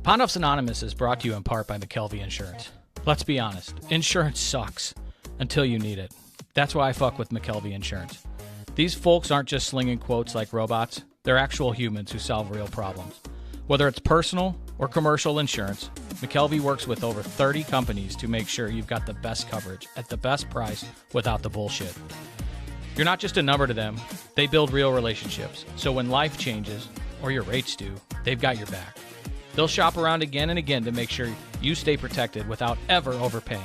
Pond Offs Anonymous is brought to you in part by McKelvey Insurance. Let's be honest, insurance sucks until you need it. That's why I fuck with McKelvey Insurance. These folks aren't just slinging quotes like robots. They're actual humans who solve real problems. Whether it's personal or commercial insurance, McKelvey works with over 30 companies to make sure you've got the best coverage at the best price without the bullshit. You're not just a number to them. They build real relationships. So when life changes, or your rates do, they've got your back. They'll shop around again and again to make sure you stay protected without ever overpaying.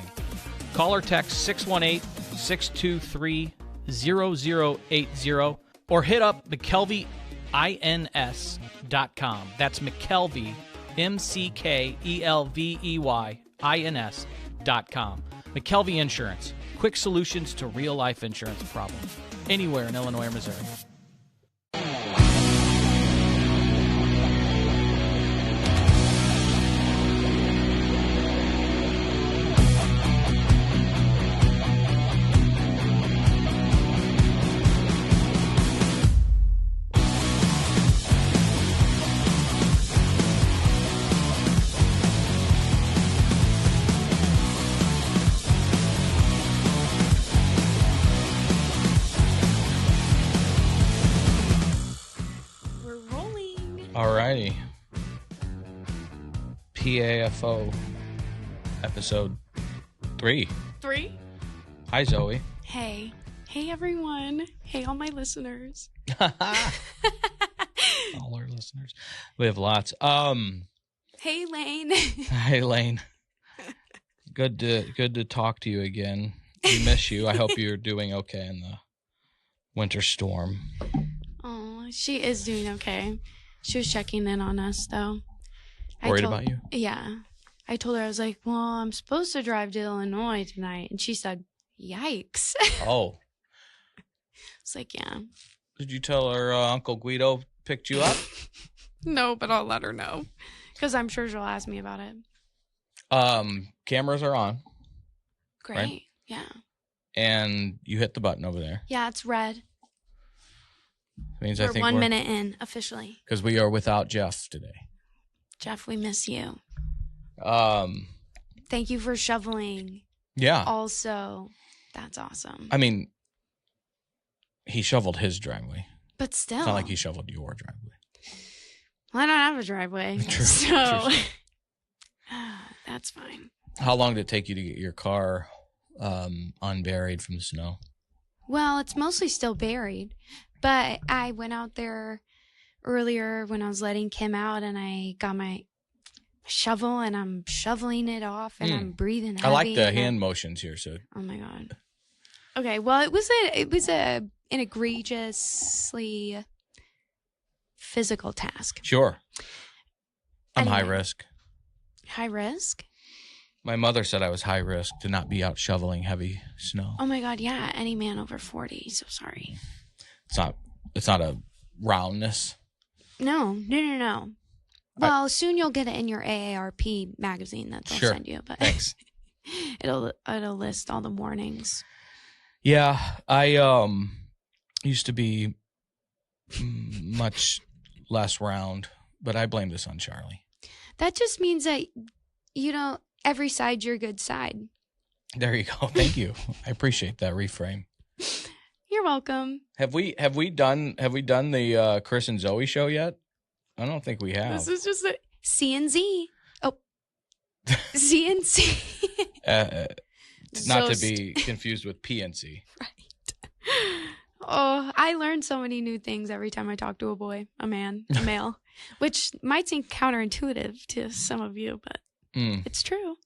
Call or text 618-623-0080 or hit up McKelveyINS.com. That's McKelvey, McKelveyINS.com. McKelvey Insurance. Quick solutions to real-life insurance problems. Anywhere in Illinois or Missouri. Alrighty. PAFO episode 3. 3? Hi, Zoe. Hey. Hey, everyone. Hey, all my listeners. All our listeners. We have lots. Hey, Lane. Hi, Lane. Good to talk to you again. We miss you. I hope you're doing okay in the winter storm. Oh, she is doing okay. She was checking in on us, though. Worried about you? Yeah. I told her, I was like, well, I'm supposed to drive to Illinois tonight. And she said, yikes. Oh. It's like, yeah. Did you tell her Uncle Guido picked you up? No, but I'll let her know. Because I'm sure she'll ask me about it. Cameras are on. Great. Right? Yeah. And you hit the button over there. Yeah, it's red. Means We're I think 1 minute in, officially. Because we are without Jeff today. Jeff, we miss you. Thank you for shoveling. Yeah. Also, that's awesome. I mean, he shoveled his driveway. But still. It's not like he shoveled your driveway. Well, I don't have a driveway. True. So, that's fine. How long did it take you to get your car unburied from the snow? Well, it's mostly still buried. But I went out there earlier when I was letting Kim out, and I got my shovel, and I'm shoveling it off, and I'm breathing heavy. I like the hand motions here. So. Oh my God. Okay, well, it was an egregiously physical task. Sure. I'm anyway, high risk. High risk? My mother said I was high risk to not be out shoveling heavy snow. Oh my God, yeah. Any man over 40. So sorry. It's not a roundness. No. Well, soon you'll get it in your AARP magazine that they'll send you. But thanks. it'll list all the warnings. Yeah, I used to be much less round, but I blame this on Charlie. That just means that every side's your good side. There you go. Thank you. I appreciate that reframe. You're welcome. Have we done the Chris and Zoe show yet? I don't think we have. This is just a C&Z. Oh, C&C. Not to be confused with PNC. Right. Oh, I learn so many new things every time I talk to a male, which might seem counterintuitive to some of you, but it's true.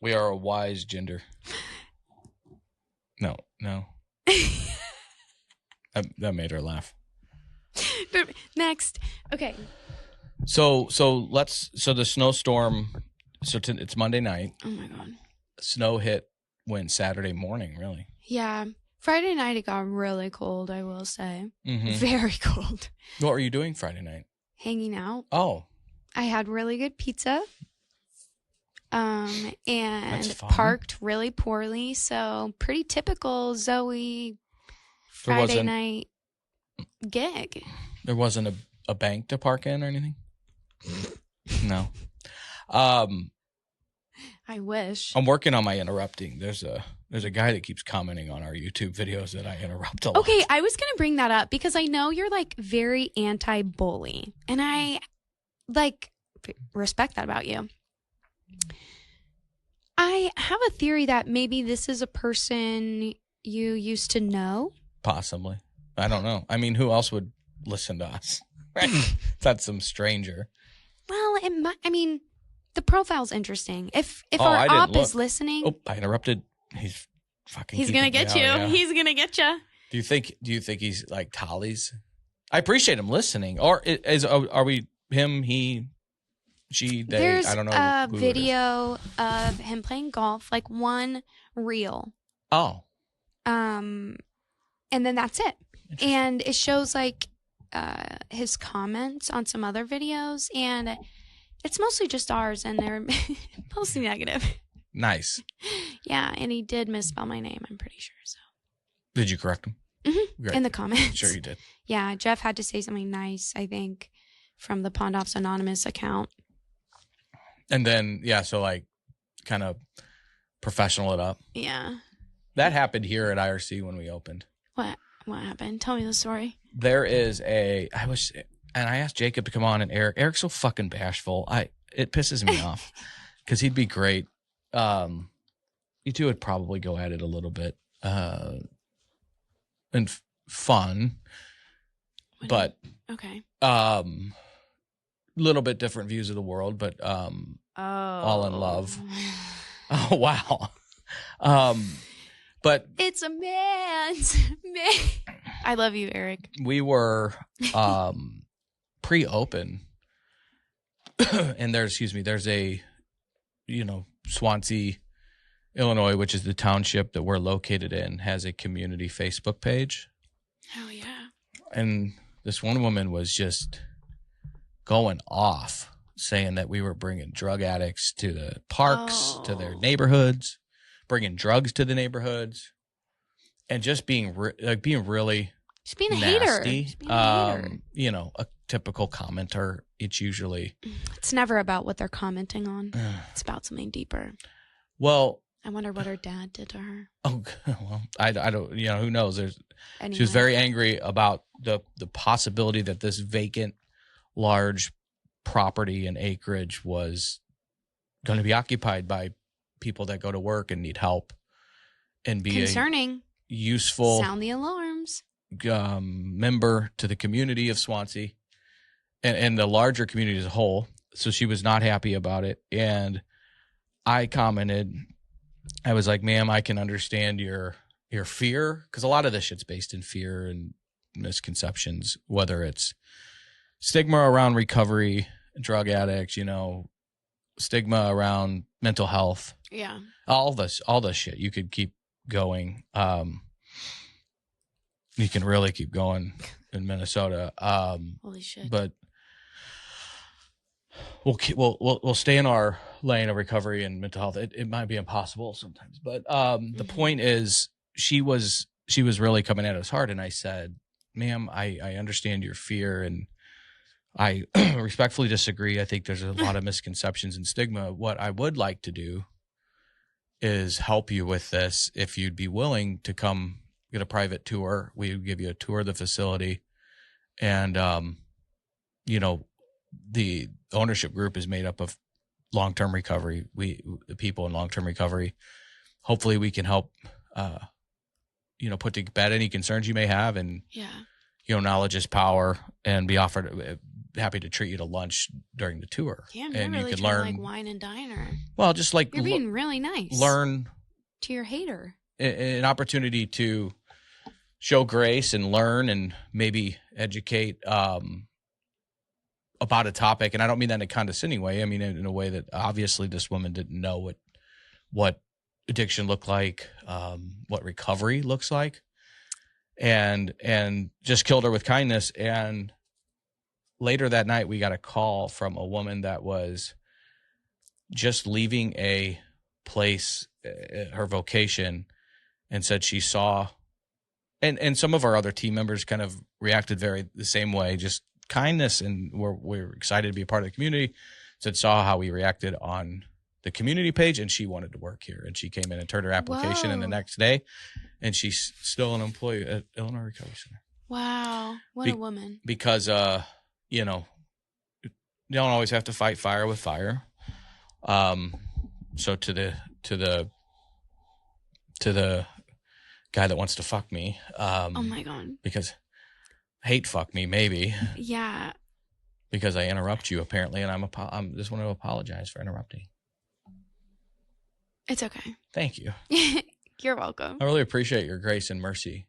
We are a wise gender. No. That made her laugh. Next. Okay. So the snowstorm, it's Monday night. Oh my God. Snow hit Saturday morning, really. Yeah. Friday night it got really cold, I will say. Mm-hmm. Very cold. What were you doing Friday night? Hanging out. Oh. I had really good pizza. And fun. Parked really poorly. So pretty typical Zoe Friday night gig. There wasn't a bank to park in or anything? No. I wish. I'm working on my interrupting. There's a guy that keeps commenting on our YouTube videos that I interrupt a lot. Okay, I was going to bring that up because I know you're like very anti-bully, and I like respect that about you. I have a theory that maybe this is a person you used to know. Possibly. I don't know. I mean, who else would listen to us? Right? That's some stranger. Well, I mean, the profile's interesting. If our op is listening. Oh, I interrupted. He's gonna get you. Yeah. He's gonna get you. Do you think he's like Tolly's? I appreciate him listening. Or are we him, he, she, they? There's I don't know. A video of him playing golf, like one reel. Oh. And then that's it. And it shows like his comments on some other videos, and it's mostly just ours, and they're mostly negative. Nice. Yeah, and he did misspell my name, I'm pretty sure. So. Did you correct him? Mm-hmm. In the comments. Sure you did. Yeah, Jeff had to say something nice, I think, from the Pond Offs Anonymous account. And then, yeah, so like kind of professional it up. Yeah. That happened here at IRC when we opened. What happened? Tell me the story. There is I asked Jacob to come on, and Eric's so fucking bashful. It pisses me off because he'd be great. You two would probably go at it a little bit and fun, but okay. Little bit different views of the world, but all in love. Oh wow. But it's a man's man. I love you, Eric. We were pre-open, and there's a, Swansea, Illinois, which is the township that we're located in, has a community Facebook page. Oh yeah. And this one woman was just going off, saying that we were bringing drug addicts to the parks, to their neighborhoods, bringing drugs to the neighborhoods, and just being really just being a nasty. Hater. A typical commenter. It's never about what they're commenting on. It's about something deeper. Well, I wonder what her dad did to her. Oh well, I don't. Who knows? Anyway. She was very angry about the possibility that this vacant, large property and acreage was going to be occupied by people that go to work and need help, and be concerning, useful, sound the alarms, member to the community of Swansea and the larger community as a whole. So she was not happy about it, and I commented. I was like, "Ma'am, I can understand your fear, because a lot of this shit's based in fear and misconceptions, whether it's stigma around recovery, drug addicts, stigma around mental health. Yeah. All this shit. You could keep going. You can really keep going in Minnesota. Holy shit. But we'll stay in our lane of recovery and mental health. It might be impossible sometimes, but the point is she was really coming at us hard, and I said, "Ma'am, I understand your fear, and I respectfully disagree. I think there's a lot of misconceptions and stigma. What I would like to do is help you with this. If you'd be willing to come get a private tour, we would give you a tour of the facility, and the ownership group is made up of long-term recovery. The people in long-term recovery. Hopefully, we can help, put to bed any concerns you may have, and knowledge is power, and be happy to treat you to lunch during the tour. Damn, and you're you really can trying learn. to like wine and diner. Well, just like you're being really nice. Learn to your hater. An opportunity to show grace and learn and maybe educate about a topic. And I don't mean that in a condescending way. I mean in a way that obviously this woman didn't know what addiction looked like, what recovery looks like, and just killed her with kindness. And later that night, we got a call from a woman that was just leaving a place, her vocation, and said she saw, and some of our other team members kind of reacted the same way, just kindness, and we're excited to be a part of the community. saw how we reacted on the community page, and she wanted to work here, and she came in and turned her application in the next day, and she's still an employee at Illinois Recovery Center. Wow. What a woman. Because, you know, you don't always have to fight fire with fire. So to the guy that wants to fuck me. Oh my God. Because hate fuck me, maybe. Yeah. Because I interrupt you apparently, and I'm just want to apologize for interrupting. It's okay. Thank you. You're welcome. I really appreciate your grace and mercy.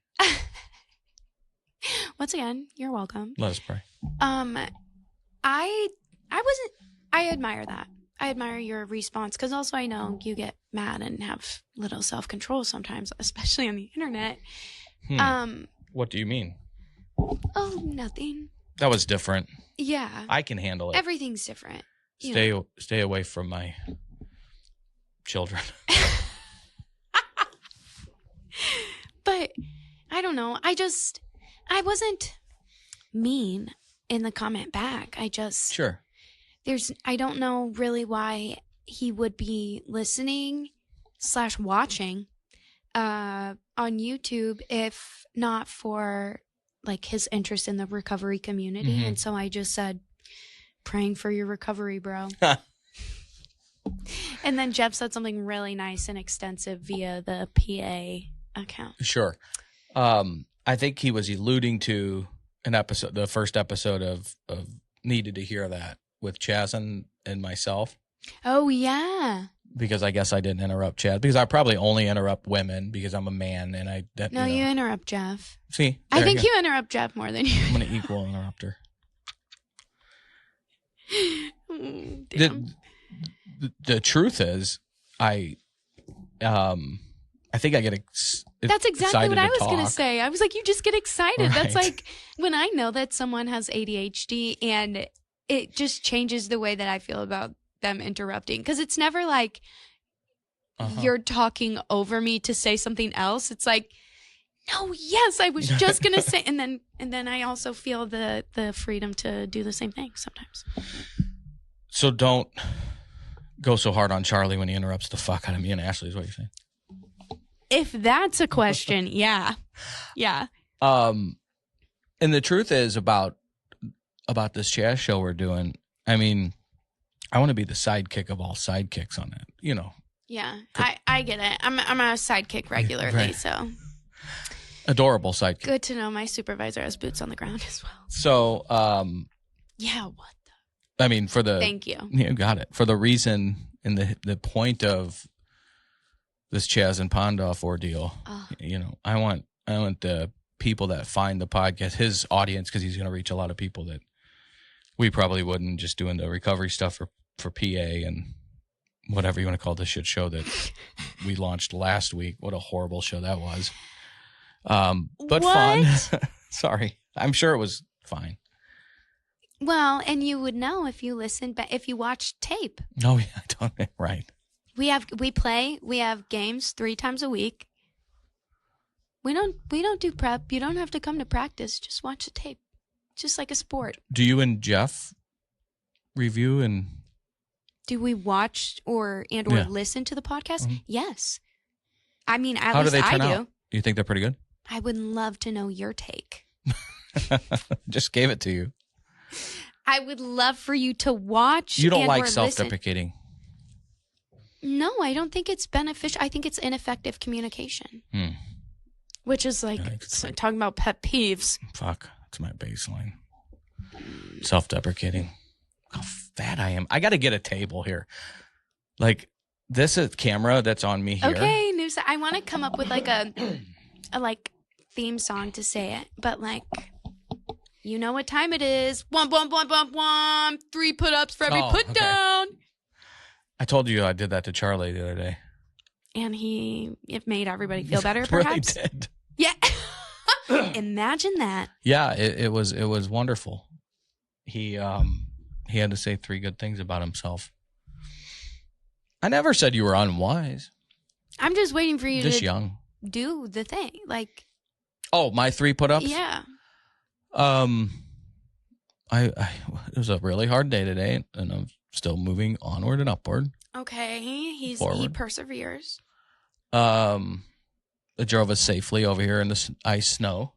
Once again, you're welcome. Let us pray. I admire that. I admire your response, because also I know you get mad and have little self-control sometimes, especially on the internet. What do you mean? Oh, nothing. That was different. Yeah. I can handle it. Everything's different. Stay away from my children. But I don't know. I wasn't mean in the comment back. Sure. I don't know really why he would be listening / watching on YouTube if not for like his interest in the recovery community. Mm-hmm. And so I just said, praying for your recovery, bro. And then Jeff said something really nice and extensive via the PA account. Sure. I think he was alluding to the first episode of Needed to Hear That with Chaz and myself. Oh, yeah. Because I guess I didn't interrupt Chaz. Because I probably only interrupt women because I'm a man and you interrupt Jeff. See? I think you interrupt Jeff more than you. I'm an equal interrupter. The truth is, I think I get That's exactly what I was going to say. I was like, you just get excited. Right. That's like when I know that someone has ADHD and it just changes the way that I feel about them interrupting. Because it's never like you're talking over me to say something else. It's like, no, yes, I was just going to say. And then I also feel the freedom to do the same thing sometimes. So don't go so hard on Charlie when he interrupts the fuck out of me and Ashley is what you're saying. If that's a question, yeah. Yeah. And the truth is about this Chaz show we're doing, I mean, I want to be the sidekick of all sidekicks on it, you know. Yeah, I get it. I'm a sidekick regularly, right. So. Adorable sidekick. Good to know my supervisor has boots on the ground as well. So, yeah, what I mean, Thank you. You got it. For the reason and the point of this Chaz and Pondoff ordeal, you know, I want the people that find the podcast, his audience, because he's going to reach a lot of people that we probably wouldn't, just doing the recovery stuff for PA and whatever you want to call this shit show that we launched last week. What a horrible show that was. But what? Fun. Sorry. I'm sure it was fine. Well, and you would know if you listened, but if you watched tape. Oh, yeah, I don't. Right. We have games 3 times a week. We don't do prep. You don't have to come to practice. Just watch the tape. Just like a sport. Do you and Jeff review and do we watch or listen to the podcast? Mm-hmm. Yes. I mean, at How least do they turn I do. out? You think they're pretty good? I would love to know your take. Just gave it to you. I would love for you to watch. You don't like self-deprecating. No, I don't think it's beneficial. I think it's ineffective communication. Which is like talking about pet peeves. Fuck, that's my baseline. Self-deprecating. How fat I am. I got to get a table here. Like, this is camera that's on me here. Okay, I want to come up with like a theme song to say it, but like, you know what time it is. 1, 1, 1, 1, 1. 3 put-ups for every put down. I told you I did that to Charlie the other day. And it made everybody feel better, perhaps? Really did. Yeah. Imagine that. Yeah, it was wonderful. He had to say 3 good things about himself. I never said you were unwise. I'm just waiting for you to young. Do the thing. Like, oh, my 3 put-ups? Yeah. it was a really hard day today, and I'm still moving onward and upward. Okay, he perseveres. I drove us safely over here in the ice snow.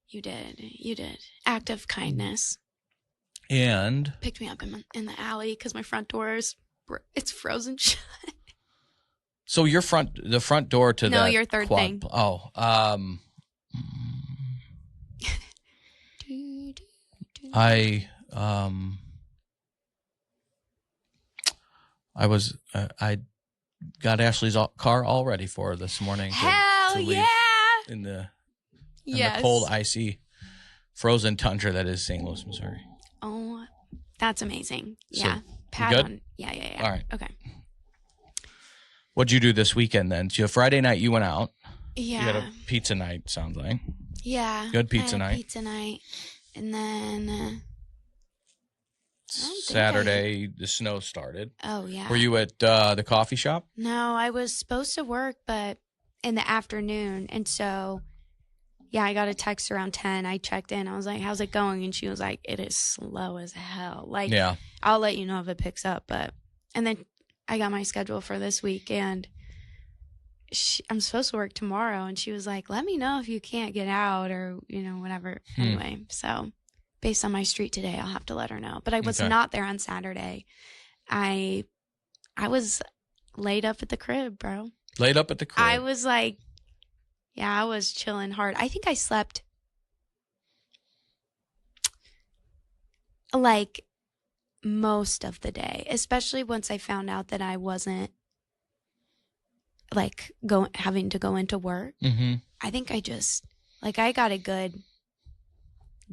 You did. Act of kindness. And picked me up in the alley because my front door it's frozen shut. So the front door to your third quad, thing. Oh, I got Ashley's car all ready for her this morning. Hell yeah! In the cold, icy, frozen tundra that is St. Louis, Missouri. Oh, that's amazing. So, yeah. Good? Yeah. All right. Okay. What'd you do this weekend then? So Friday night you went out. Yeah. You had a pizza night, sounds like. Yeah. Good pizza night. Pizza night. And then Saturday, the snow started. Oh, yeah. Were you at the coffee shop? No, I was supposed to work, but in the afternoon. And so, yeah, I got a text around 10. I checked in. I was like, how's it going? And she was like, it is slow as hell. Like, yeah. I'll let you know if it picks up. And then I got my schedule for this week, and I'm supposed to work tomorrow. And she was like, let me know if you can't get out or, whatever. Anyway, so based on my street today, I'll have to let her know. But I was not there on Saturday. I was laid up at the crib, bro. Laid up at the crib? I was like, yeah, I was chilling hard. I think I slept like most of the day, especially once I found out that I wasn't like having to go into work. Mm-hmm. I think I just I got a good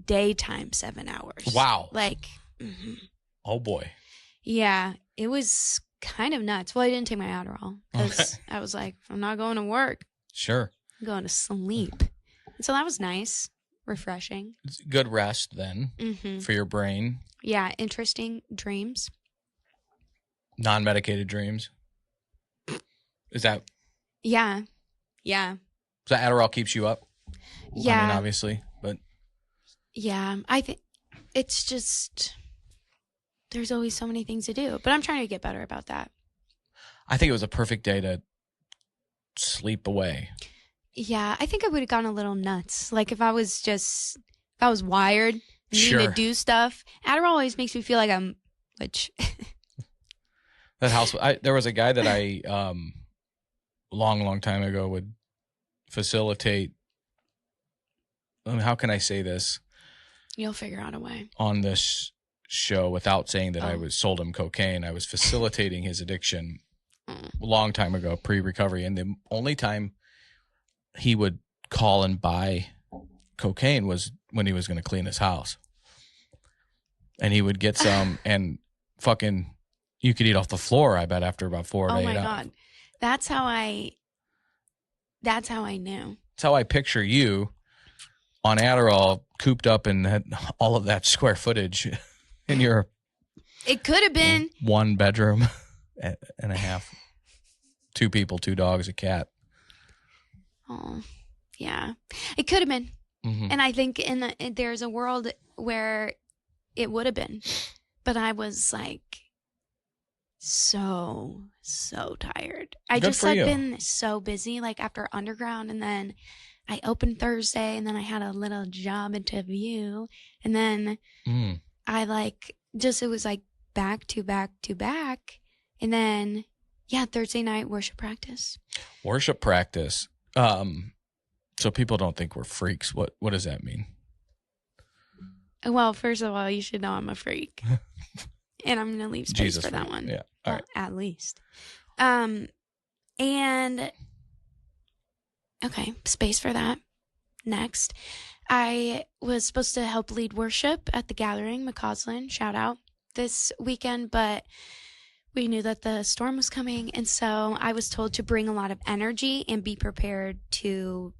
daytime 7 hours. Wow. Mm-hmm. Oh boy. Yeah, it was kind of nuts. Well, I didn't take my Adderall because I was like, I'm not going to work. Sure. I'm going to sleep. And so that was nice, refreshing. It's good rest then for your brain. Yeah, interesting dreams. Non-medicated dreams. Is that? Yeah. So Adderall keeps you up? Yeah. I mean, obviously, but. Yeah, I think it's just, there's always so many things to do, but I'm trying to get better about that. I think it was a perfect day to sleep away. Yeah, I think I would have gone a little nuts. Like if I was wired, needing to do stuff. Adderall always makes me feel like I'm, That house, there was a guy that I, long time ago would facilitate, how can I say this? You'll figure out a way. On this show without saying that I sold him cocaine. I was facilitating his addiction a long time ago, pre-recovery. And the only time he would call and buy cocaine was when he was going to clean his house. And he would get some and fucking, you could eat off the floor, I bet, after about 4 to 8 hours. Oh my God. That's how I knew. That's how I picture you on Adderall, cooped up in all of that square footage in your. It could have been 1 bedroom and a half, 2 people, 2 dogs, a cat. Oh, yeah, it could have been. Mm-hmm. And I think there's a world where it would have been, but I was like so tired. I just had been so busy, like after Underground, and then I opened Thursday, and then I had a little job interview, and then I it was like back to back to back, and then Thursday night worship practice. So people don't think we're freaks. What does that mean? Well, first of all, you should know I'm a freak. And I'm going to leave space for that one. Yeah. All right. At least. And okay, space for that. Next, I was supposed to help lead worship at the gathering, McCausland, shout out, this weekend, but we knew that the storm was coming. And so I was told to bring a lot of energy and be prepared to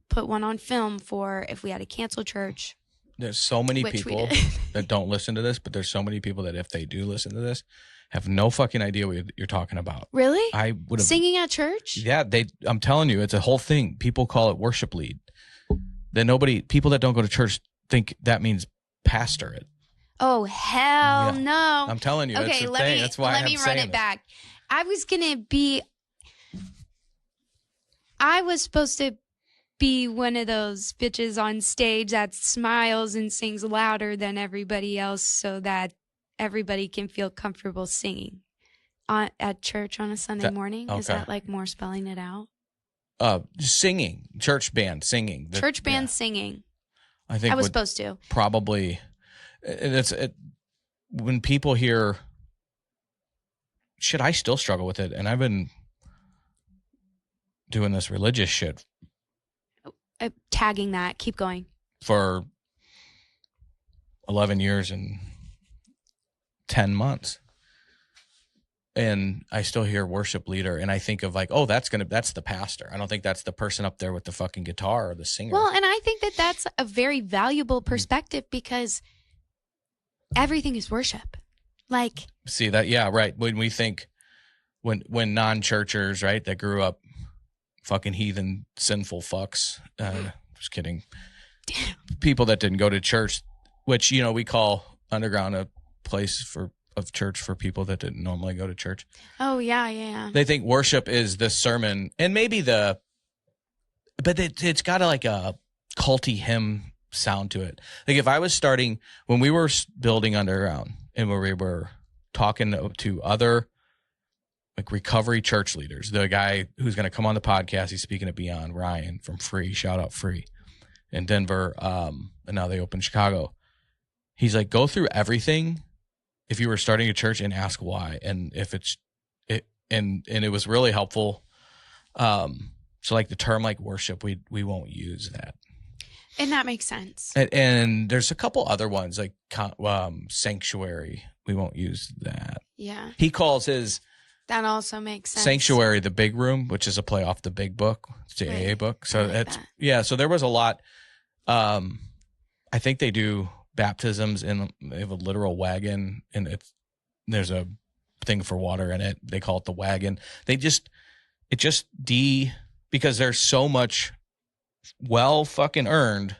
put one on film for if we had to cancel church. There's so many people that don't listen to this, but there's so many people that if they do listen to this, have no fucking idea what you're talking about. Really? I would have singing at church? Yeah, I'm telling you, it's a whole thing. People call it worship lead. People that don't go to church think that means pastor it. Oh, hell no. I'm telling you. Okay, That's why let me run it back. I was supposed to be one of those bitches on stage that smiles and sings louder than everybody else so that everybody can feel comfortable singing at church on a Sunday morning. Okay. Is that like more spelling it out? Singing, church band singing. Church band singing. I think I was supposed to. Probably, when people hear shit, I still struggle with it, and I've been doing this religious shit. Tagging that. Keep going. For 11 years and 10 months. And I still hear worship leader, and I think of like, oh, that's the pastor. I don't think that's the person up there with the fucking guitar or the singer. Well, and I think that that's a very valuable perspective because everything is worship. Like, see that? Yeah, right. When we think, when non-churchers, right, that grew up fucking heathen, sinful fucks. Just kidding. Damn. People that didn't go to church, which, we call underground a place of church for people that didn't normally go to church. Oh, yeah. They think worship is the sermon and maybe but it's got like a culty hymn sound to it. Like if I was starting, when we were building underground and where we were talking to other like recovery church leaders, the guy who's going to come on the podcast, he's speaking at Beyond, Ryan from Free, shout out Free in Denver. And now they open Chicago. He's like, go through everything if you were starting a church and ask why. And if and it was really helpful. So like the term like worship, we won't use that. And that makes sense. And there's a couple other ones like sanctuary. We won't use that. Yeah. He calls his that also makes sense. Sanctuary, the Big Room, which is a play off the Big Book. It's the AA book. So so there was a lot. I think they do baptisms they have a literal wagon, and there's a thing for water in it. They call it the wagon. Because there's so much fucking earned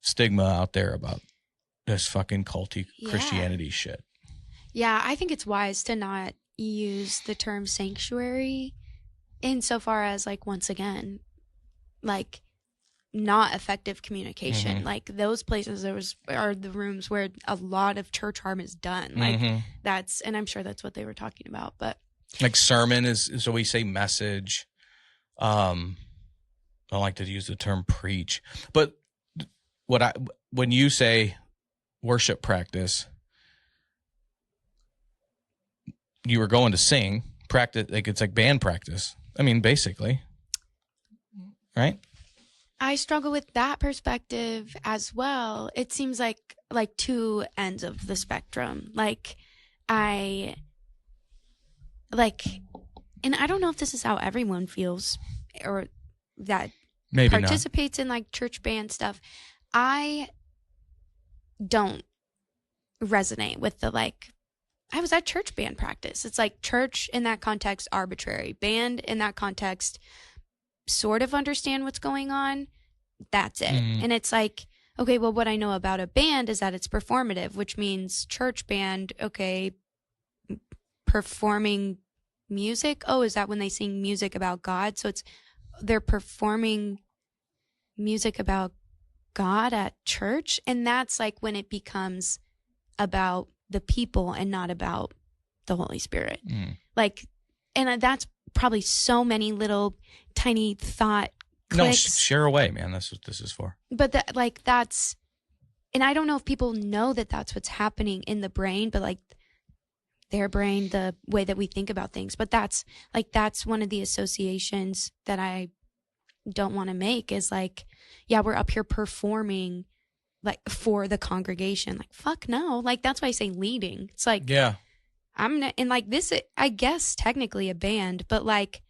stigma out there about this fucking culty Christianity shit. Yeah, I think it's wise to not use the term sanctuary insofar as like, once again, like not effective communication. Mm-hmm. Like those places are the rooms where a lot of church harm is done. Like and I'm sure that's what they were talking about, but like sermon is, so we say message. I don't like to use the term preach, but when you say worship practice, you were going to sing practice, like it's like band practice. I mean, basically, right? I struggle with that perspective as well. It seems like two ends of the spectrum. And I don't know if this is how everyone feels or that maybe participates in like church band stuff. I don't resonate with the I was at church band practice. It's like church in that context, arbitrary. Band in that context, sort of understand what's going on. That's it. And it's like, okay, well, what I know about a band is that it's performative, which means church band, okay, performing music. Oh, is that when they sing music about God? So they're performing music about God at church. And that's like when it becomes about the people and not about the Holy Spirit. And that's probably so many little tiny thought clicks. No, share away, man. That's what this is for. But that's, and I don't know if people know that that's what's happening in the brain, but like their brain, the way that we think about things. But that's one of the associations that I don't want to make is like, yeah, we're up here performing like for the congregation. Like, fuck no. Like, that's why I say leading. It's like, yeah, I'm not, and like this, I guess technically a band, but like,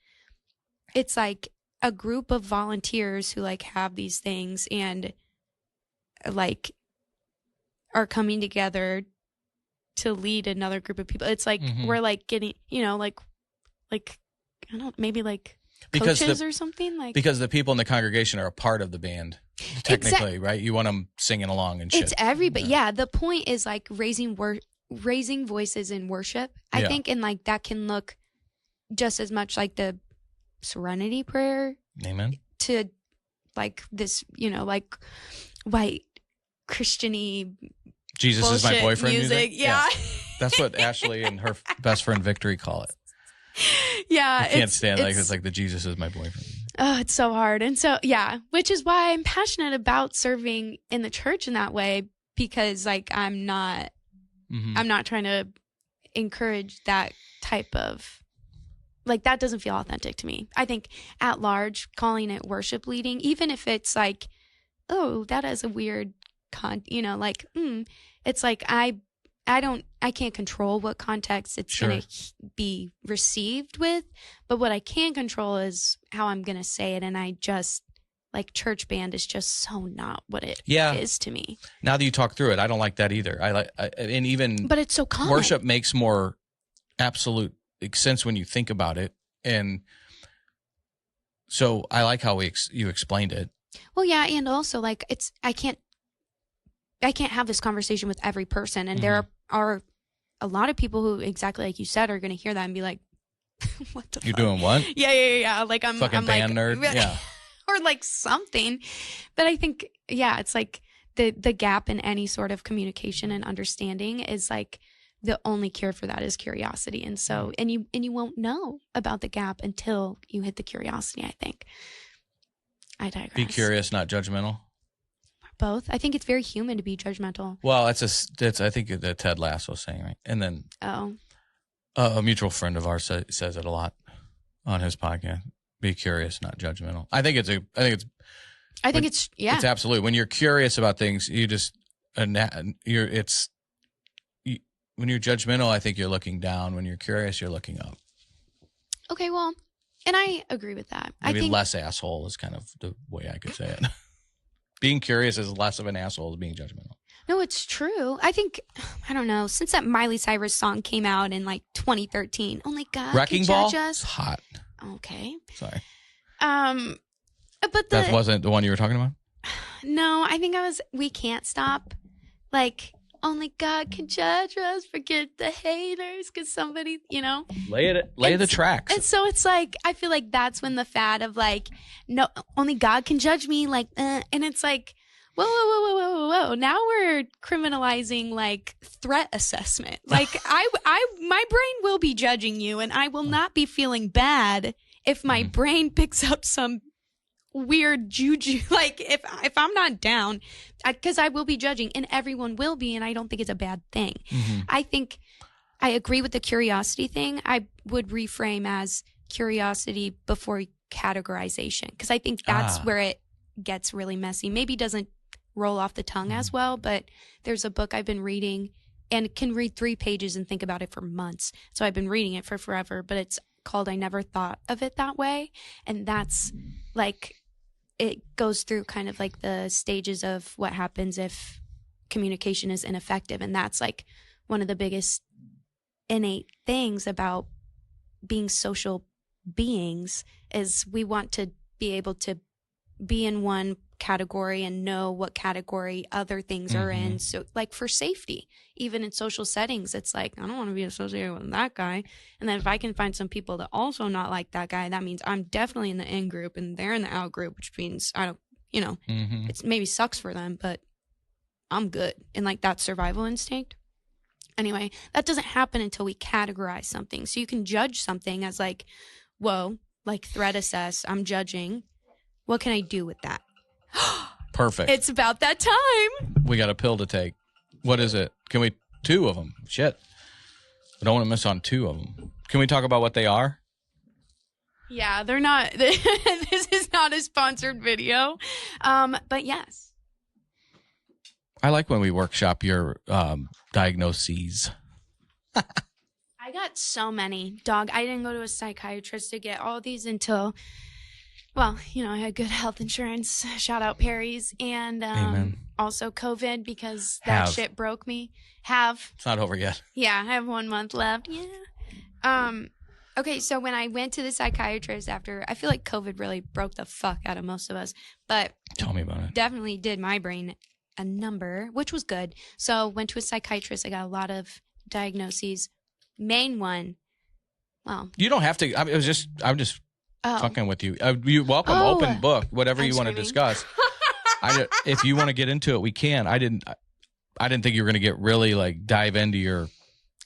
it's like a group of volunteers who like have these things and like are coming together to lead another group of people. It's like, we're like getting, like, I don't, maybe like coaches or something like. Because the people in the congregation are a part of the band, technically, right? You want them singing along and shit. It's everybody. Yeah. The point is like raising voices in worship. I think, and like that can look just as much like the Serenity Prayer. Amen. To like this, like white Christian-y Jesus is my boyfriend music. Yeah. That's what Ashley and her best friend Victory call it. Yeah. I can't stand it. It's like the Jesus is my boyfriend. Oh, it's so hard. And so, yeah, which is why I'm passionate about serving in the church in that way, because like I'm not trying to encourage that type of, like, that doesn't feel authentic to me. I think at large, calling it worship leading, even if it's like, oh, that is a weird it's like I can't control what context it's going to be received with, but what I can control is how I'm going to say it. And I just like church band is just so not what it is to me. Now that you talk through it, I don't like that either. But it's so common. Worship makes more absolute sense when you think about it. And so I like how you explained it. Well, yeah. And also like I can't have this conversation with every person. And there are a lot of people who, exactly like you said, are going to hear that and be like, what the fuck? You're doing what? Yeah. Like I'm fucking band like, nerd. Yeah. Or like something. But I think, it's like the gap in any sort of communication and understanding is like the only cure for that is curiosity. And so, and you won't know about the gap until you hit the curiosity, I think. I digress. Be curious, not judgmental. Both. I think it's very human to be judgmental. Well, I think that Ted Lasso saying, right? And then a mutual friend of ours says it a lot on his podcast. Be curious, not judgmental. I think it's absolutely. When you're curious about things, when you're judgmental, I think you're looking down. When you're curious, you're looking up. Okay, well, and I agree with that. Maybe I think less asshole is kind of the way I could say it. Being curious is less of an asshole as being judgmental. No, it's true. I think, I don't know, since that Miley Cyrus song came out in like 2013, only God Wrecking can Ball? judge us. It's hot. Okay. Sorry. But that wasn't the one you were talking about? No, I think We Can't Stop. Like, only God can judge us. Forget the haters, because somebody, Lay the tracks. And so it's like, I feel like that's when the fad of like, no, only God can judge me. Like, and it's like, whoa. Now we're criminalizing like threat assessment. Like my brain will be judging you, and I will not be feeling bad if my brain picks up some weird juju. Like if I'm not down, because I will be judging, and everyone will be, and I don't think it's a bad thing. I think I agree with the curiosity thing. I would reframe as curiosity before categorization, because I think that's where it gets really messy. Maybe doesn't roll off the tongue as well, but there's a book I've been reading and can read 3 pages and think about it for months. So I've been reading it for forever, but it's called I Never Thought of It That Way. And that's like, it goes through kind of like the stages of what happens if communication is ineffective. And that's like one of the biggest innate things about being social beings is we want to be able to be in one category and know what category other things are in. So like for safety, even in social settings, it's like, I don't want to be associated with that guy. And then if I can find some people that also not like that guy, that means I'm definitely in the in group and they're in the out group, which means I don't, it's maybe sucks for them, but I'm good. And like that survival instinct. Anyway, that doesn't happen until we categorize something. So you can judge something as like, whoa, like threat assess, I'm judging. What can I do with that? Perfect. It's about that time. We got a pill to take. What is it? 2 of them? Shit. I don't want to miss on 2 of them. Can we talk about what they are? Yeah, they're not. This is not a sponsored video. But yes. I like when we workshop your diagnoses. I got so many. Dog, I didn't go to a psychiatrist to get all these until... Well, I had good health insurance. Shout out Perry's. And also COVID, because that shit broke me. It's not over yet. Yeah, I have 1 month left. Yeah. Okay, so when I went to the psychiatrist after, I feel like COVID really broke the fuck out of most of us, but Tell me about it. definitely did my brain a number, which was good. So went to a psychiatrist. I got a lot of diagnoses. Main one, well, You don't have to. I'm just fucking with you. You welcome, Oh. open book, whatever I'm you want to screaming. discuss. If you want to get into it, we can. I didn't think you were going to get really like dive into your.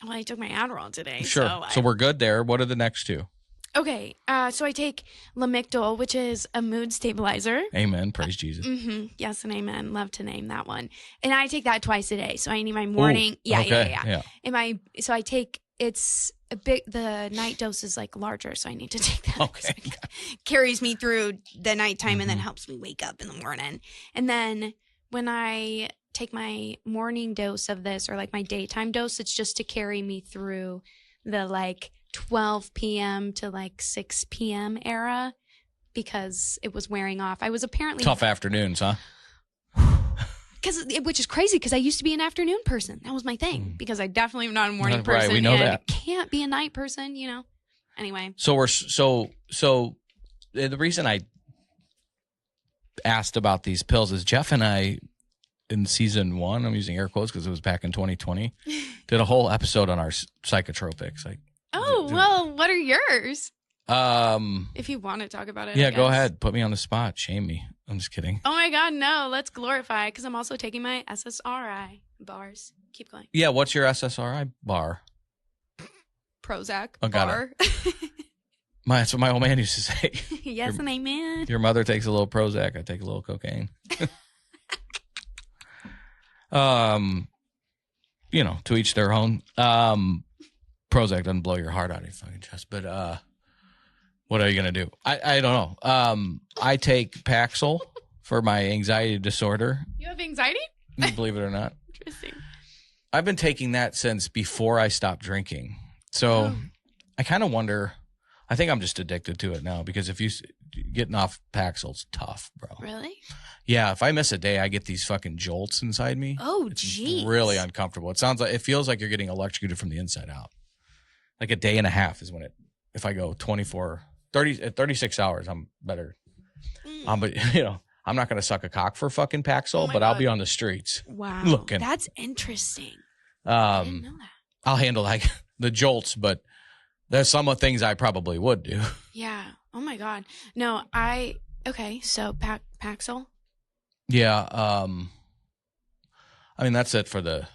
well, I took my Adderall today. Sure. So we're good there. What are the next two? okay, so I take Lamictal, which is a mood stabilizer. Amen. Praise Jesus. Yes and amen. Love to name that one. And I take that twice a day. So I need my morning. Ooh, Yeah. yeah. And so I take, it's a bit, the night dose is like larger. So I need to take that. Okay. Carries me through the nighttime and then Mhm. helps me wake up in the morning. And then when I take my morning dose of this or like my daytime dose, it's just to carry me through the like 12 p.m. to like 6 p.m. era because it was wearing off. I was apparently Tough afternoons, huh? which is crazy because I used to be an afternoon person. That was my thing because I definitely am not a morning Right, person. we know and that. I can't be a night person, you know. Anyway, So the reason I asked about these pills is Jeff and I in season 1, I'm using air quotes because it was back in 2020, did a whole episode on our psychotropics. Like, well, what are yours? um, If you want to talk about it, yeah, I go guess. ahead, put me on the spot, shame me. I'm just kidding. Oh my God, no! Let's glorify because I'm also taking my SSRI bars. Keep going. Yeah, what's your SSRI bar? Prozac Oh, got bar. That's what my old man used to say. Yes and amen. Your mother takes a little Prozac, I take a little cocaine. To each their own. Prozac doesn't blow your heart out of your fucking chest, but what are you gonna do? I don't know. I take Paxil for my anxiety disorder. You have anxiety? Believe it or not, Interesting. I've been taking that since before I stopped drinking. So I kind of wonder. I think I'm just addicted to it now because if you getting off Paxil's tough, bro. Really? Yeah, if I miss a day, I get these fucking jolts inside me. Oh, It's geez. really uncomfortable. It feels like you're getting electrocuted from the inside out. Like a day and a half is if I go 36 hours, I'm better. But I'm not going to suck a cock for fucking Paxil, Oh my but I'll God. be on the streets. Wow. Looking. That's interesting. I didn't know that. I'll handle like the jolts, but there's some of things I probably would do. Yeah. Oh my God. No, okay. So Paxil. Yeah. I mean, that's it for the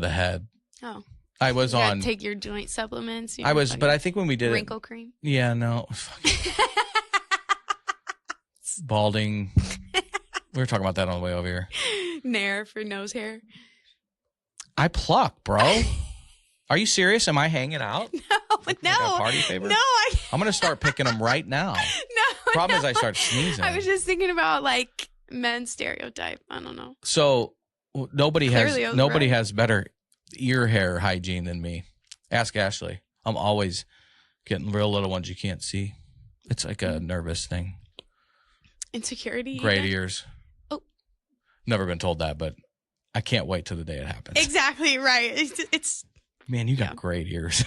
head. Oh. I was You gotta on. take your joint supplements. But I think when we did wrinkle cream. it. Yeah, no. Balding. We were talking about that on the way over here. Nair for nose hair. I pluck, bro. Are you serious? Am I hanging out? No, Like a party favor? No, I'm going to start picking them right now. No. Problem is no. I start sneezing. I was just thinking about like men's stereotype. I don't know. So nobody Clearly I was right. has better ear hair hygiene than me. Ask Ashley. I'm always getting real little ones you can't see. It's like a nervous thing. Insecurity. Great even? ears. Oh. Never been told that, but I can't wait till the day it happens. Exactly right. It's Man, you got great ears.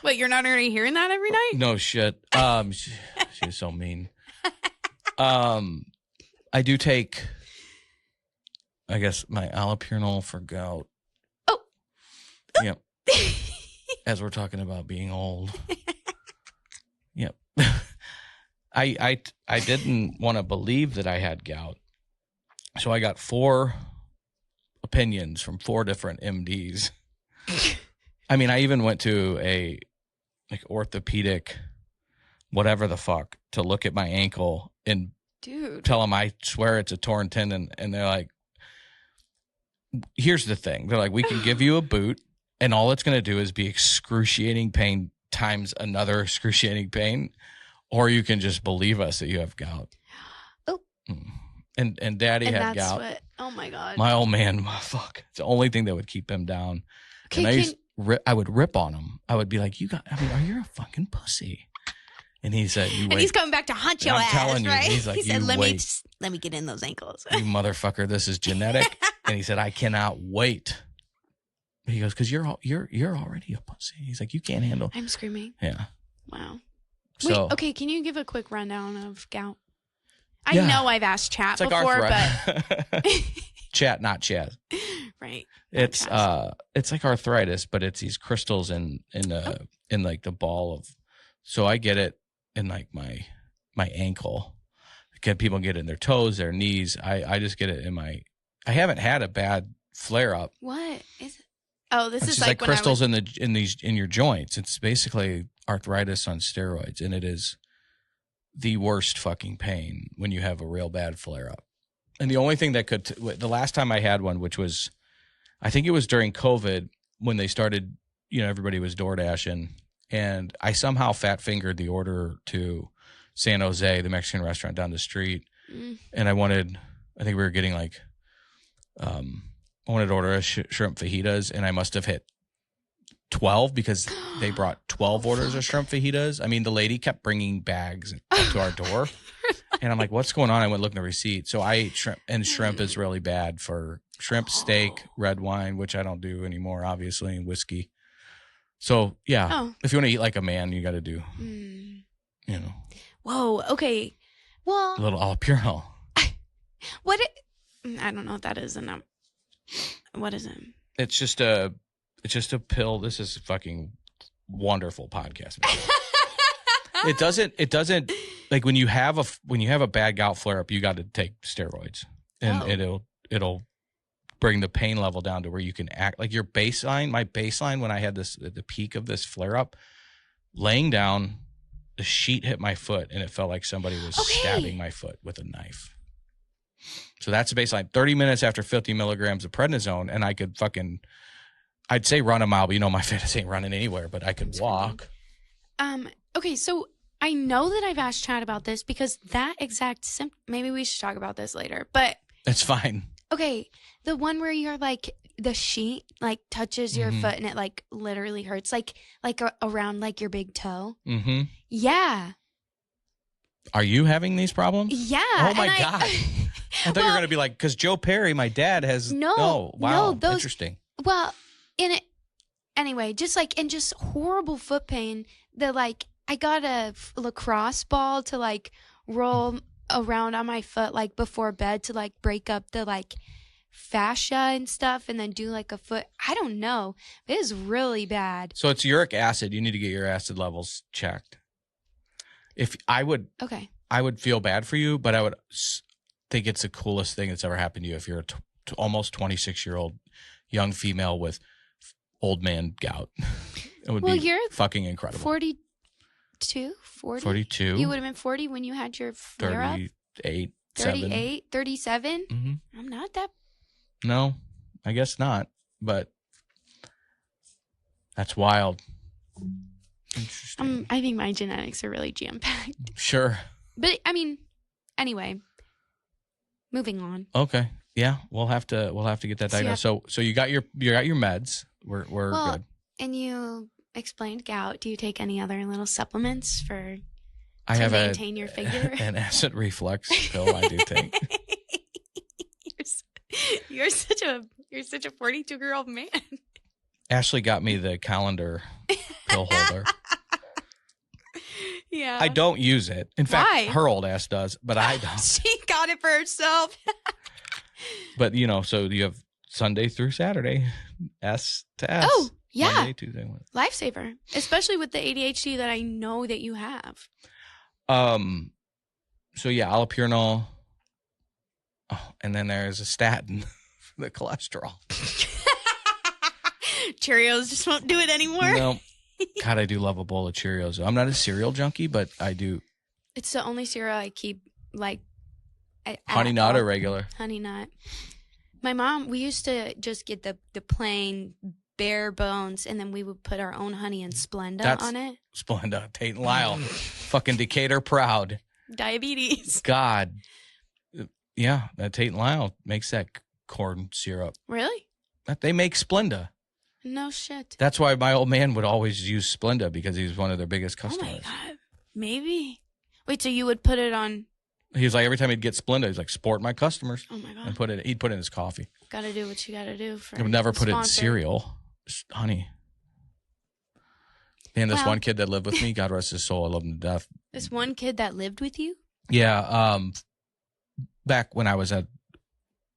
Wait, you're not already hearing that every night? No shit. She's so mean. I do take, I guess, my allopurinol for gout. Oh. Yep. As we're talking about being old. Yep. I didn't want to believe that I had gout. So I got 4 opinions from 4 different MDs. I mean, I even went to a orthopedic, whatever the fuck, to look at my ankle and Dude. tell them I swear it's a torn tendon. And they're like, here's the thing. They're like, we can give you a boot and all it's going to do is be excruciating pain times another excruciating pain. Or you can just believe us that you have gout. Oh. And Daddy And had that's gout. what, oh my God. My old man, fuck. It's the only thing that would keep him down. Okay, And I would rip on him. I would be like, you're a fucking pussy. And he said, you and wait. he's coming back to hunt your I'm ass, telling you, right? he's like, he said, you let wait. me get in those ankles. You motherfucker, this is genetic. And he said, I cannot wait He goes, because you're already a pussy. He's like, you can't handle. I'm screaming. Yeah. Wow. So, Wait, okay, can you give a quick rundown of gout? I Yeah. know I've asked Chat it's like before, but Chat, not Chaz. right. It's like arthritis, but it's these crystals in like the ball of. So I get it in like my ankle. People get it in their toes, their knees. I just get it in my. I haven't had a bad flare up. What is it? Oh, this is like crystals in your joints. It's basically arthritis on steroids, and it is the worst fucking pain when you have a real bad flare up. And the only thing that the last time I had one, which was, I think it was during COVID when they started, everybody was door dashing, and I somehow fat fingered the order to San Jose, the Mexican restaurant down the street, and I think we were getting like, I wanted to order a shrimp fajitas, and I must have hit 12 because they brought 12 orders of shrimp fajitas. I mean, the lady kept bringing bags up to our door, and I'm like, what's going on? I went looking at the receipt. So I ate shrimp, and shrimp is really bad for shrimp, steak, red wine, which I don't do anymore, obviously, and whiskey. So, yeah, if you want to eat like a man, you got to do, Whoa, okay. Well. A little allopurinol. I don't know what that is. What is it? It's just a pill. This is fucking wonderful podcast. It doesn't like when you have a bad gout flare up, you got to take steroids, and it'll bring the pain level down to where you can act like your baseline. My baseline when I had this at the peak of this flare up, laying down, the sheet hit my foot, and it felt like somebody was stabbing my foot with a knife. So that's the baseline. 30 minutes after 50 milligrams of prednisone, and I could I'd say run a mile, but my fitness ain't running anywhere, but I could walk. Okay, so I know that I've asked Chad about this because that exact maybe we should talk about this later, but. It's fine. Okay, the one where you're like, the sheet like touches your foot and it like literally hurts, like around like your big toe. Mm-hmm. Yeah. Are you having these problems? Yeah. Oh my God. I thought you were going to be like, because Joe Perry, my dad, has. No. Wow. No, interesting. Well, anyway, just horrible foot pain. I got a lacrosse ball to like roll around on my foot like before bed to like break up the like fascia and stuff, and then do like a foot. I don't know. It is really bad. So it's uric acid. You need to get your acid levels checked. I would feel bad for you, but I would think it's the coolest thing that's ever happened to you if you're almost 26-year-old young female with old man gout. It would be you're fucking incredible. 42? 40? 42. You would have been 40 when you had your flare up? 38, 38, 37? Mm-hmm. I'm not that. No, I guess not, but that's wild. Interesting. I think my genetics are really jam-packed. Sure. But, I mean, anyway, moving on. Okay. Yeah, we'll have to get that diagnosed. So you got your meds. We're good. And you explained gout. Do you take any other little supplements to maintain your figure? An acid reflux pill I do take. You're such a 42-year-old man. Ashley got me the calendar pill holder. Yeah. I don't use it. In fact, her old ass does, but I don't. She got it for herself. But, so you have Sunday through Saturday, S to S. Oh, yeah. Monday, Tuesday, Wednesday. Lifesaver, especially with the ADHD that I know that you have. So, yeah, allopurinol. Oh, and then there's a statin for the cholesterol. Cheerios just won't do it anymore. No. God, I do love a bowl of Cheerios. I'm not a cereal junkie, but I do. It's the only cereal I keep, like. Honey Nut or regular? Honey Nut. My mom, we used to just get the plain bare bones, and then we would put our own honey and Splenda on it. Splenda. Tate and Lyle. Fucking Decatur proud. Diabetes. God. Yeah, that Tate and Lyle makes that corn syrup. Really? They make Splenda. No shit. That's why my old man would always use Splenda, because he's one of their biggest customers. Oh my God. Maybe. Wait, so you would put it on... He was like, every time he'd get Splenda, he's like, support my customers. Oh my God. And he'd put it in his coffee. Gotta do what you gotta do for. He would never put it in cereal. honey. And this one kid that lived with me, God rest his soul, I love him to death. This one kid that lived with you? Yeah. Back when I was at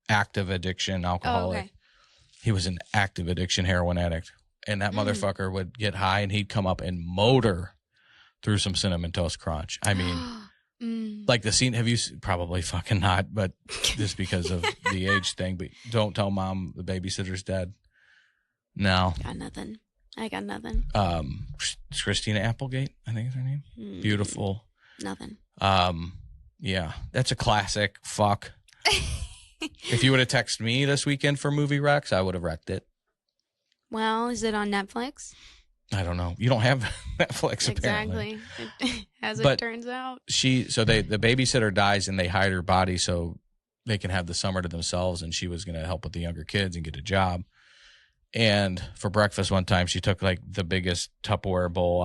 active addiction, alcoholic, he was an active addiction heroin addict. And that motherfucker would get high and he'd come up and motor through some Cinnamon Toast Crunch. I mean, like the scene, have you probably fucking not, but just because of the age thing, but don't tell mom the babysitter's dead. No. I got nothing. Christina Applegate, I think is her name. Beautiful. Nothing. Yeah, that's a classic. Fuck. If you would have texted me this weekend for movie Rex, I would have wrecked it. Well, is it on Netflix? I don't know. You don't have Netflix, apparently. Exactly. As it turns out. The babysitter dies and they hide her body so they can have the summer to themselves, and she was going to help with the younger kids and get a job. And for breakfast one time, she took like the biggest Tupperware bowl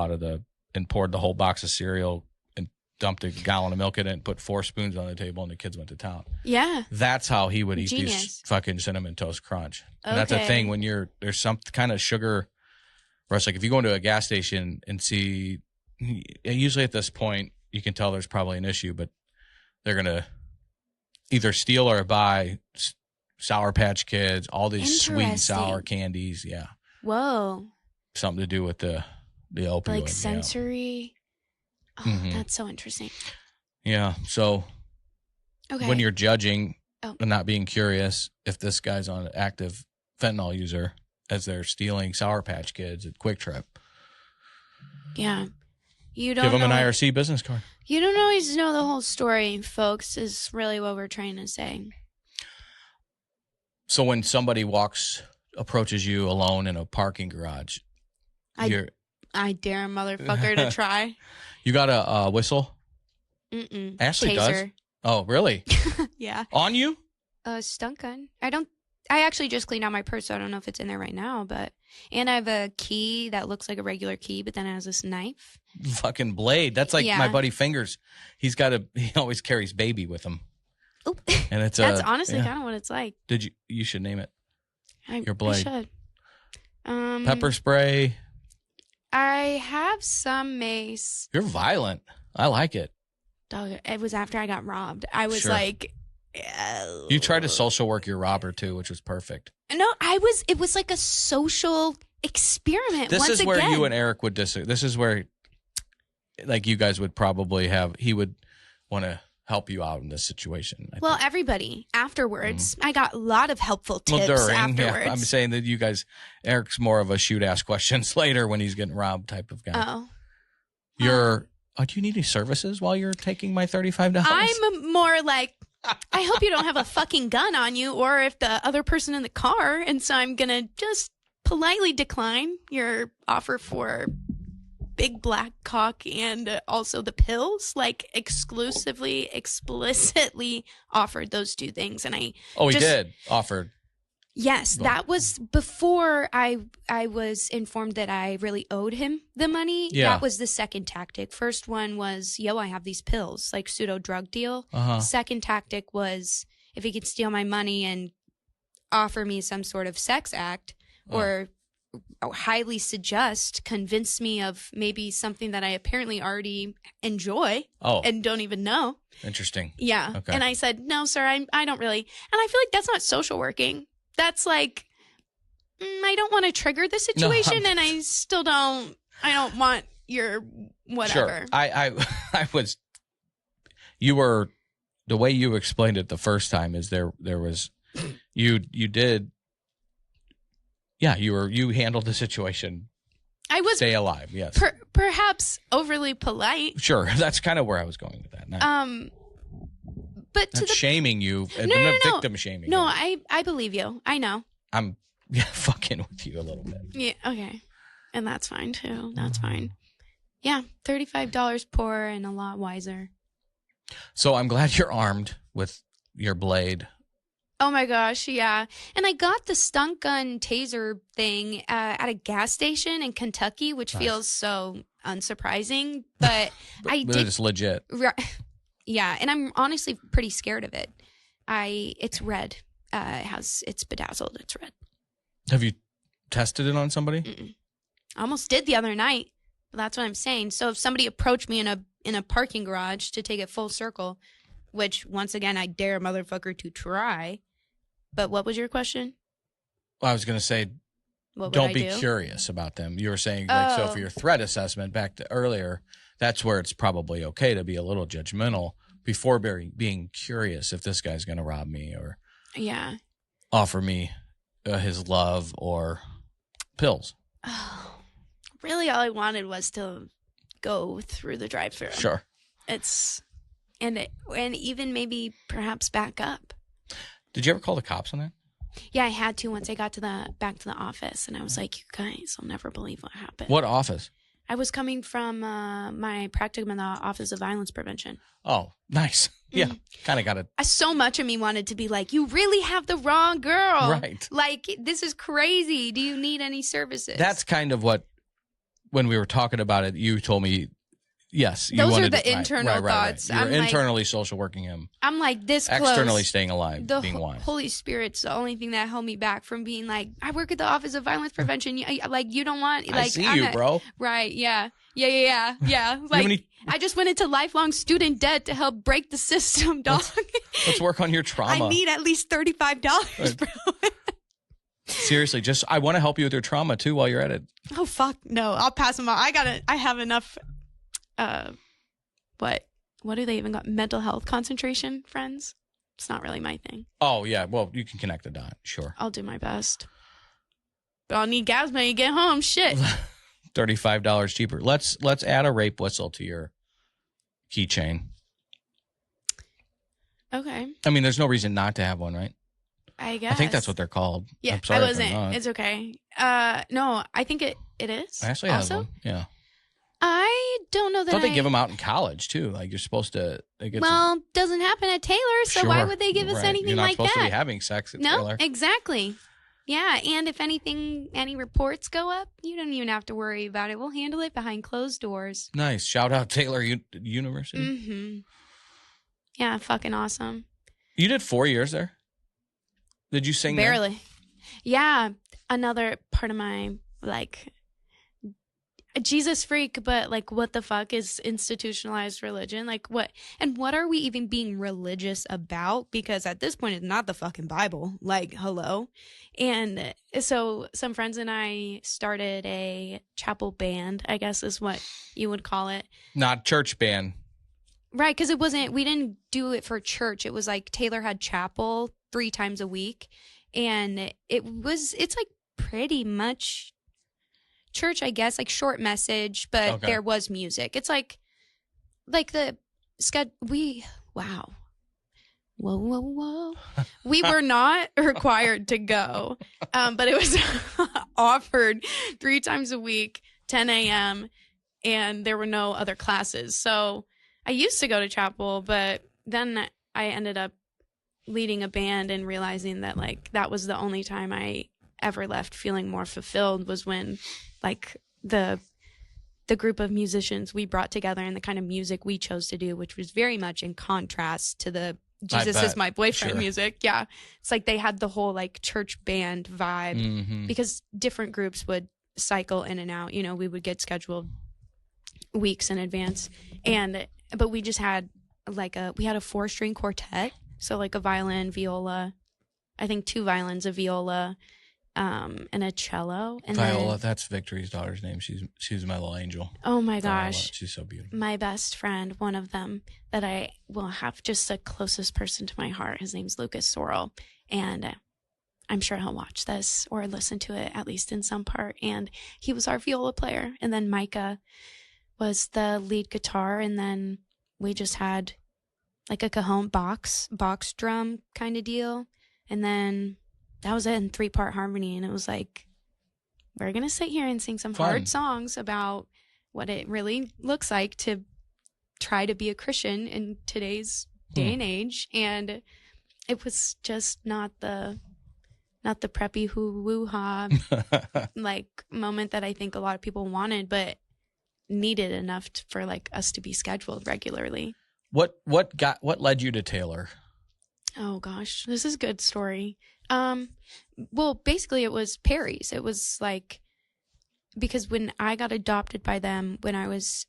and poured the whole box of cereal and dumped a gallon of milk in it and put 4 spoons on the table, and the kids went to town. Yeah. That's how he would eat these fucking Cinnamon Toast Crunch. And that's a thing when there's some kind of sugar rush. Like if you go into a gas station and see, usually at this point, you can tell there's probably an issue, but they're going to either steal or buy Sour Patch Kids, all these sweet and sour candies. Yeah. Whoa. Something to do with the opioid. Like sensory. Yeah. Oh, that's so interesting. Yeah. So when you're judging and not being curious if this guy's on an active fentanyl user as they're stealing Sour Patch Kids at Quick Trip. Yeah. You don't give them an IRC business card. You don't always know the whole story, folks, is really what we're trying to say. So when somebody approaches you alone in a parking garage, I dare a motherfucker to try. You got a whistle? Mm-mm. Ashley Taser. does. Oh, really? Yeah. On you? A stun gun. I actually just cleaned out my purse, so I don't know if it's in there right now, and I have a key that looks like a regular key, but then it has this knife. Fucking blade. That's like my buddy Fingers. He always carries baby with him. Oop. And it's that's honestly kind of what it's like. You should name it. Your blade. I should. Pepper spray. I have some mace. You're violent. I like it. Dog, it was after I got robbed. I was like, you tried to social work your robber too, which was perfect. No, it was like a social experiment. This is where you and Eric would disagree. This is where, like, you guys would probably he would want to help you out in this situation. I think. Everybody afterwards, I got a lot of helpful tips afterwards. Yeah, I'm saying that you guys, Eric's more of a ask questions later when he's getting robbed type of guy. Oh. Do you need any services while you're taking my $35? I'm more like, I hope you don't have a fucking gun on you, or if the other person in the car, and so I'm going to just politely decline your offer for big black cock and also the pills, like explicitly offered those 2 things. And he did offered. Yes, that was before I was informed that I really owed him the money. Yeah. That was the second tactic. First one was, I have these pills, like pseudo drug deal. Second tactic was, if he could steal my money and offer me some sort of sex act or highly convince me of maybe something that I apparently already enjoy and don't even know. Interesting. Yeah. Okay. And I said, no, sir, I don't really. And I feel like that's not social working. That's like, I don't want to trigger the situation, and I don't want your whatever. Sure. The way you explained it the first time is there was, you handled the situation. I was stay alive. Yes. Perhaps overly polite. Sure. That's kind of where I was going with that. But not shaming you. No. Victim shaming. No, you. I believe you. I know. I'm fucking with you a little bit. Yeah. Okay. And that's fine too. That's fine. Yeah. $35 poorer and a lot wiser. So I'm glad you're armed with your blade. Oh my gosh, yeah. And I got the stunt gun taser thing at a gas station in Kentucky, which feels so unsurprising, but it's legit. Yeah, and I'm honestly pretty scared of it. It's red. It's bedazzled. It's red. Have you tested it on somebody? Mm-mm. I almost did the other night. But that's what I'm saying. So if somebody approached me in a parking garage to take it full circle, which once again I dare a motherfucker to try. But what was your question? Well, I was going to say, don't be curious about them. You were saying, like, so for your threat assessment back to earlier, that's where it's probably okay to be a little judgmental before being curious if this guy's going to rob me or offer me his love or pills. Oh, really all I wanted was to go through the drive-thru. Sure. And even maybe perhaps back up. Did you ever call the cops on that? Yeah, I had to once I got back to the office, and I was like, you guys will never believe what happened. What office? I was coming from my practicum in the Office of Violence Prevention. Oh, nice. Yeah, kind of got it. So much of me wanted to be like, you really have the wrong girl. Right. Like, this is crazy. Do you need any services? That's kind of what, when we were talking about it, you told me, yes. Those are the internal thoughts. You're internally social working him. I'm like this close. Externally staying alive, being wise. The Holy Spirit's the only thing that held me back from being like, I work at the Office of Violence Prevention. Like, you don't want... Like, I see you, bro. Right, yeah. Like, I just went into lifelong student debt to help break the system, dog. Let's work on your trauma. I need at least $35, bro. Seriously, I want to help you with your trauma, too, while you're at it. Oh, fuck. No, I'll pass them out. I have enough... what do they even got? Mental health concentration friends? It's not really my thing. Oh, yeah. Well, you can connect the dot. Sure. I'll do my best. But I'll need gas money to get home. Shit. $35 cheaper. Let's add a rape whistle to your keychain. Okay. I mean, there's no reason not to have one, right? I guess. I think that's what they're called. Yeah, I'm sorry I wasn't. It's okay. No, I think it is. I actually have one. Yeah. I don't know that. Don't they give them out in college too? Like you're supposed to. Doesn't happen at Taylor, so sure. why would they give us anything like that? You're not supposed to be having sex at Taylor. No, exactly. Yeah, and if any reports go up, you don't even have to worry about it. We'll handle it behind closed doors. Nice. Shout out Taylor University. Mm-hmm. Yeah, fucking awesome. You did 4 years there? Did you sing Barely. there? Yeah, another part of my, like... Jesus freak, but like, what the fuck is institutionalized religion? Like, what are we even being religious about? Because at this point, it's not the fucking Bible. Like, hello. And so some friends and I started a chapel band, I guess is what you would call it. Not church band. Right, because we didn't do it for church. It was like Taylor had chapel 3 times a week. And it's like pretty much church, I guess, like short message, but there was music. It's like the wow. Whoa. We were not required to go, but it was offered 3 times a week, 10 a.m., and there were no other classes. So I used to go to chapel, but then I ended up leading a band and realizing that like that was the only time I ever left feeling more fulfilled was when like the group of musicians we brought together and the kind of music we chose to do, which was very much in contrast to the Jesus is my boyfriend music. Yeah. It's like they had the whole like church band vibe because different groups would cycle in and out. You know, we would get scheduled weeks in advance. But we just had like we had a 4-string quartet. So like a violin, viola, I think 2 violins, a viola, and a cello. And Viola, that's Victory's daughter's name. She's my little angel. Oh my gosh. She's so beautiful. My best friend, one of them that I will have just the closest person to my heart. His name's Lucas Sorrell. And I'm sure he'll watch this or listen to it at least in some part. And he was our viola player. And then Micah was the lead guitar. And then we just had like a cajon box drum kind of deal. And then that was it in 3-part harmony. And it was like, we're going to sit here and sing some hard songs about what it really looks like to try to be a Christian in today's day and age. And it was just not the preppy woo-ha like moment that I think a lot of people wanted, but needed enough for like us to be scheduled regularly. What led you to Taylor? Oh gosh, this is a good story. Well, basically it was Perry's. It was like, because when I got adopted by them, when I was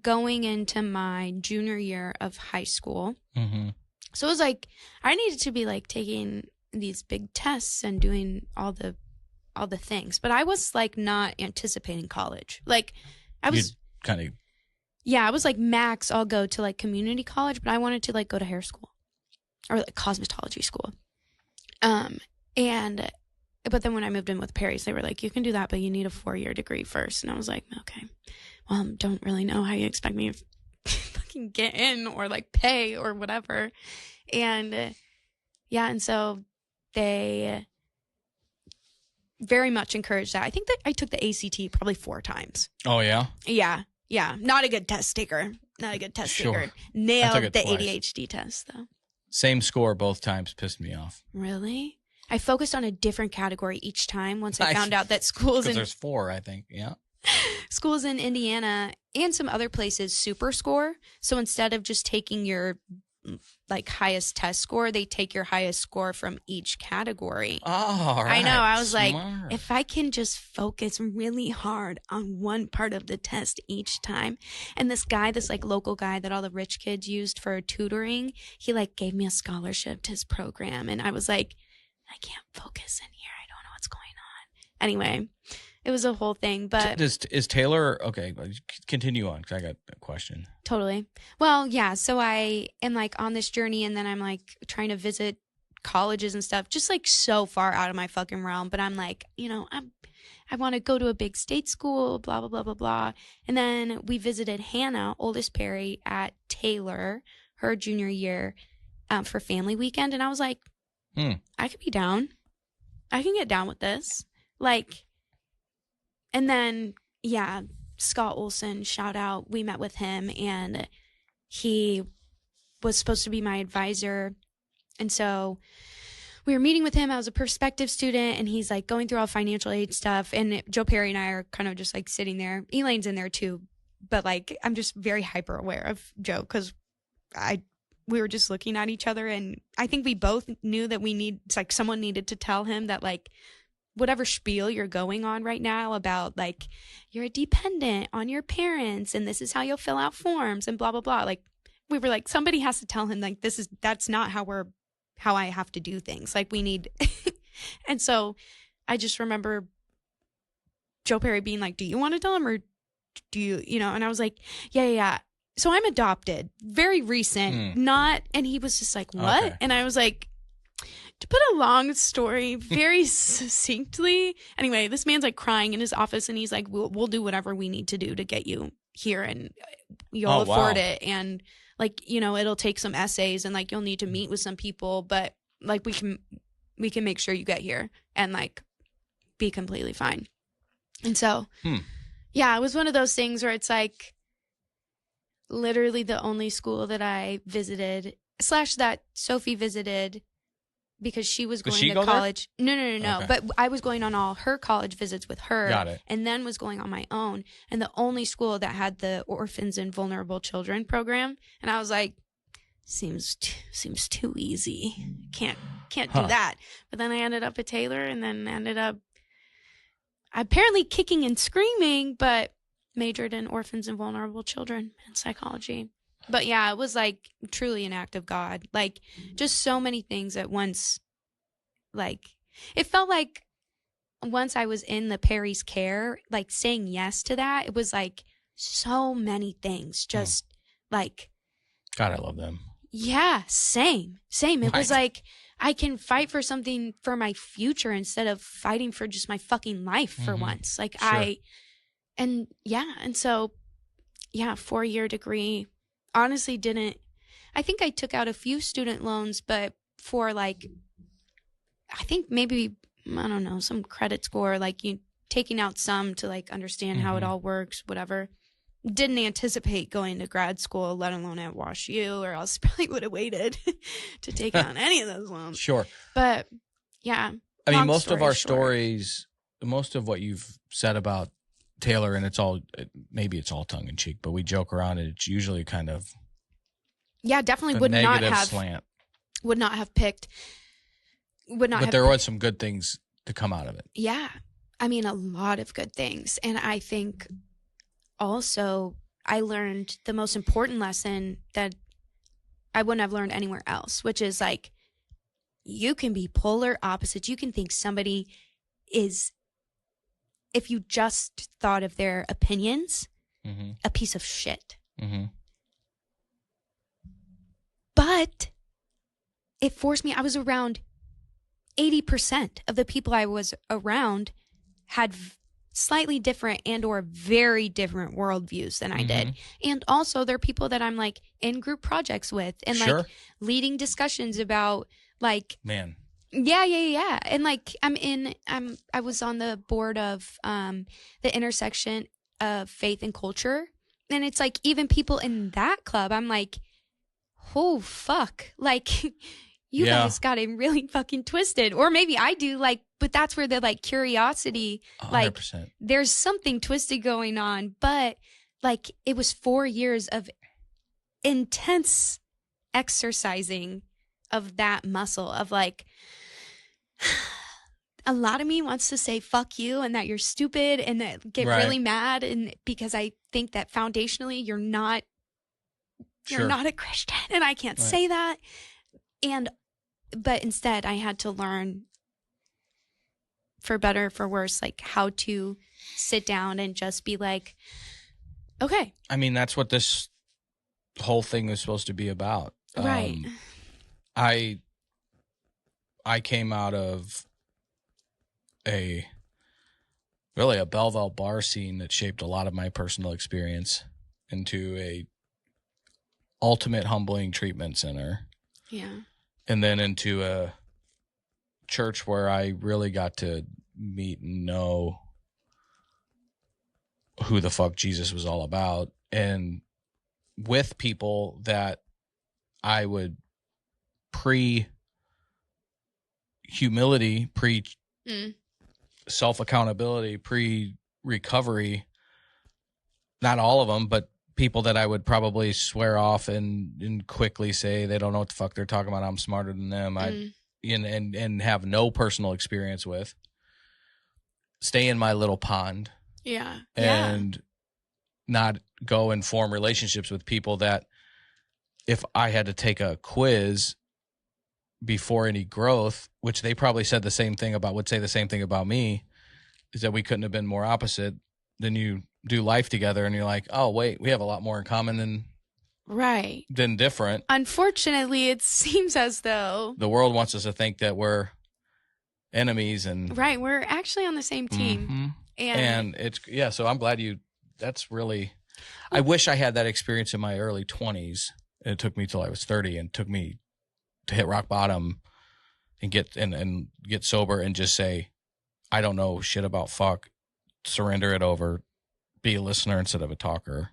going into my junior year of high school. Mm-hmm. So it was like, I needed to be like taking these big tests and doing all the things, but I was like not anticipating college. Like I was kind of, I was like, max I'll go to like community college, but I wanted to like go to hair school or like cosmetology school. But then when I moved in with Perry's, they were like, you can do that, but you need a 4-year degree first. And I was like, okay, well, don't really know how you expect me to fucking get in or like pay or whatever. And and so they very much encouraged that. I think that I took the ACT probably 4 times. Oh, yeah? Yeah. Not a good test taker. Nailed the twice. ADHD test, though. Same score both times. Pissed me off. Really? I focused on a different category each time once I found out that schools in... there's 4, I think. Yeah. Schools in Indiana and some other places super score. So instead of just taking your like highest test score, they take your highest score from each category. Oh, all right. I know. I was Smart. like, if I can just focus really hard on one part of the test each time. And this like local guy that all the rich kids used for tutoring, he like gave me a scholarship to his program. And I was like, I can't focus in here. I don't know what's going on. Anyway, it was a whole thing. But is Taylor okay? Continue on, because I got a question. Totally. Well, yeah. So I am like on this journey, and then I'm like trying to visit colleges and stuff, just like so far out of my fucking realm. But I'm like, I want to go to a big state school, blah, blah, blah, blah, blah. And then we visited Hannah, oldest Perry, at Taylor, her junior year, for family weekend. And I was like, I could be down. I can get down with this. Like, and then, Scott Olson, shout out. We met with him, and he was supposed to be my advisor. And so we were meeting with him. I was a prospective student, and he's like going through all financial aid stuff. And Joe Perry and I are kind of just like sitting there. Elaine's in there too, but like I'm just very hyper aware of Joe because we were just looking at each other, and I think we both knew that it's like someone needed to tell him that like whatever spiel you're going on right now about like you're a dependent on your parents and this is how you'll fill out forms and blah blah blah, like we were like, somebody has to tell him like that's not how I have to do things, like we need and so I just remember Joe Perry being like, do you want to tell him or do you and I was like yeah. So I'm adopted, very recent, and he was just like, what? Okay. And I was like, to put a long story very succinctly. Anyway, this man's like crying in his office, and he's like, we'll do whatever we need to do to get you here, and you'll afford it. And like, it'll take some essays, and like you'll need to meet with some people, but like we can make sure you get here and like be completely fine. And so, it was one of those things where it's like, literally the only school that I visited / that Sophie visited because she was going to college. No. Okay. But I was going on all her college visits with her. Got it. And then was going on my own. And the only school that had the Orphans and Vulnerable Children program. And I was like, seems too easy. Can't do that. But then I ended up at Taylor, and then ended up apparently kicking and screaming, but majored in orphans and vulnerable children and psychology. But yeah, it was like truly an act of God. Like just so many things at once. Like it felt like once I was in the Perry's care, like saying yes to that, it was like so many things. Just like, God, I love them. Yeah, same. It was like I can fight for something for my future instead of fighting for just my fucking life for once. Like sure. And 4-year degree. Honestly, I think I took out a few student loans, but for like, I think maybe, I don't know, some credit score, like you taking out some to like understand how it all works, whatever. Didn't anticipate going to grad school, let alone at WashU, or else probably would have waited to take out any of those loans. Sure. But yeah. I mean, most of our stories, most of what you've said about Taylor, and maybe it's all tongue in cheek, but we joke around, and it's usually kind of definitely would not have slant. Would not have picked would not But have. there was some good things to come out of it. Yeah. I mean, a lot of good things. And I think also I learned the most important lesson that I wouldn't have learned anywhere else, which is like, you can be polar opposites. You can think somebody is, if you just thought of their opinions, a piece of shit. But it forced me, I was around 80% of the people I was around had slightly different and or very different worldviews than I did. And also there are people that I'm like in group projects with and like leading discussions about like, man. Yeah. And like I was on the board of the intersection of faith and culture. And it's like even people in that club, I'm like, oh fuck. Like you guys got it really fucking twisted. Or maybe I do, like, but that's where the like curiosity, 100%. Like there's something twisted going on. But like it was 4 years of intense exercising of that muscle of like, a lot of me wants to say fuck you and that you're stupid and that get really mad, and because I think that foundationally you're not a Christian and I can't say that. But instead I had to learn, for better or for worse, like how to sit down and just be like, okay. I mean, that's what this whole thing was supposed to be about. Right. I came out of a Belleville bar scene that shaped a lot of my personal experience into a ultimate humbling treatment center. Yeah. And then into a church where I really got to meet and know who the fuck Jesus was all about, and with people that I would pre-humility, self-accountability, pre-recovery, not all of them, but people that I would probably swear off and quickly say they don't know what the fuck they're talking about, I'm smarter than them, and have no personal experience with, stay in my little pond. Yeah. And not go and form relationships with people that if I had to take a quiz before any growth, which they probably would say the same thing about me, is that we couldn't have been more opposite. Then you do life together and you're like, oh wait, we have a lot more in common than different. Unfortunately, it seems as though the world wants us to think that we're enemies, and we're actually on the same team. And it's so I'm glad that's really, I wish I had that experience in my early 20s. It took me till I was 30 and took me to hit rock bottom and get sober and just say, I don't know shit about fuck, surrender it over, be a listener instead of a talker.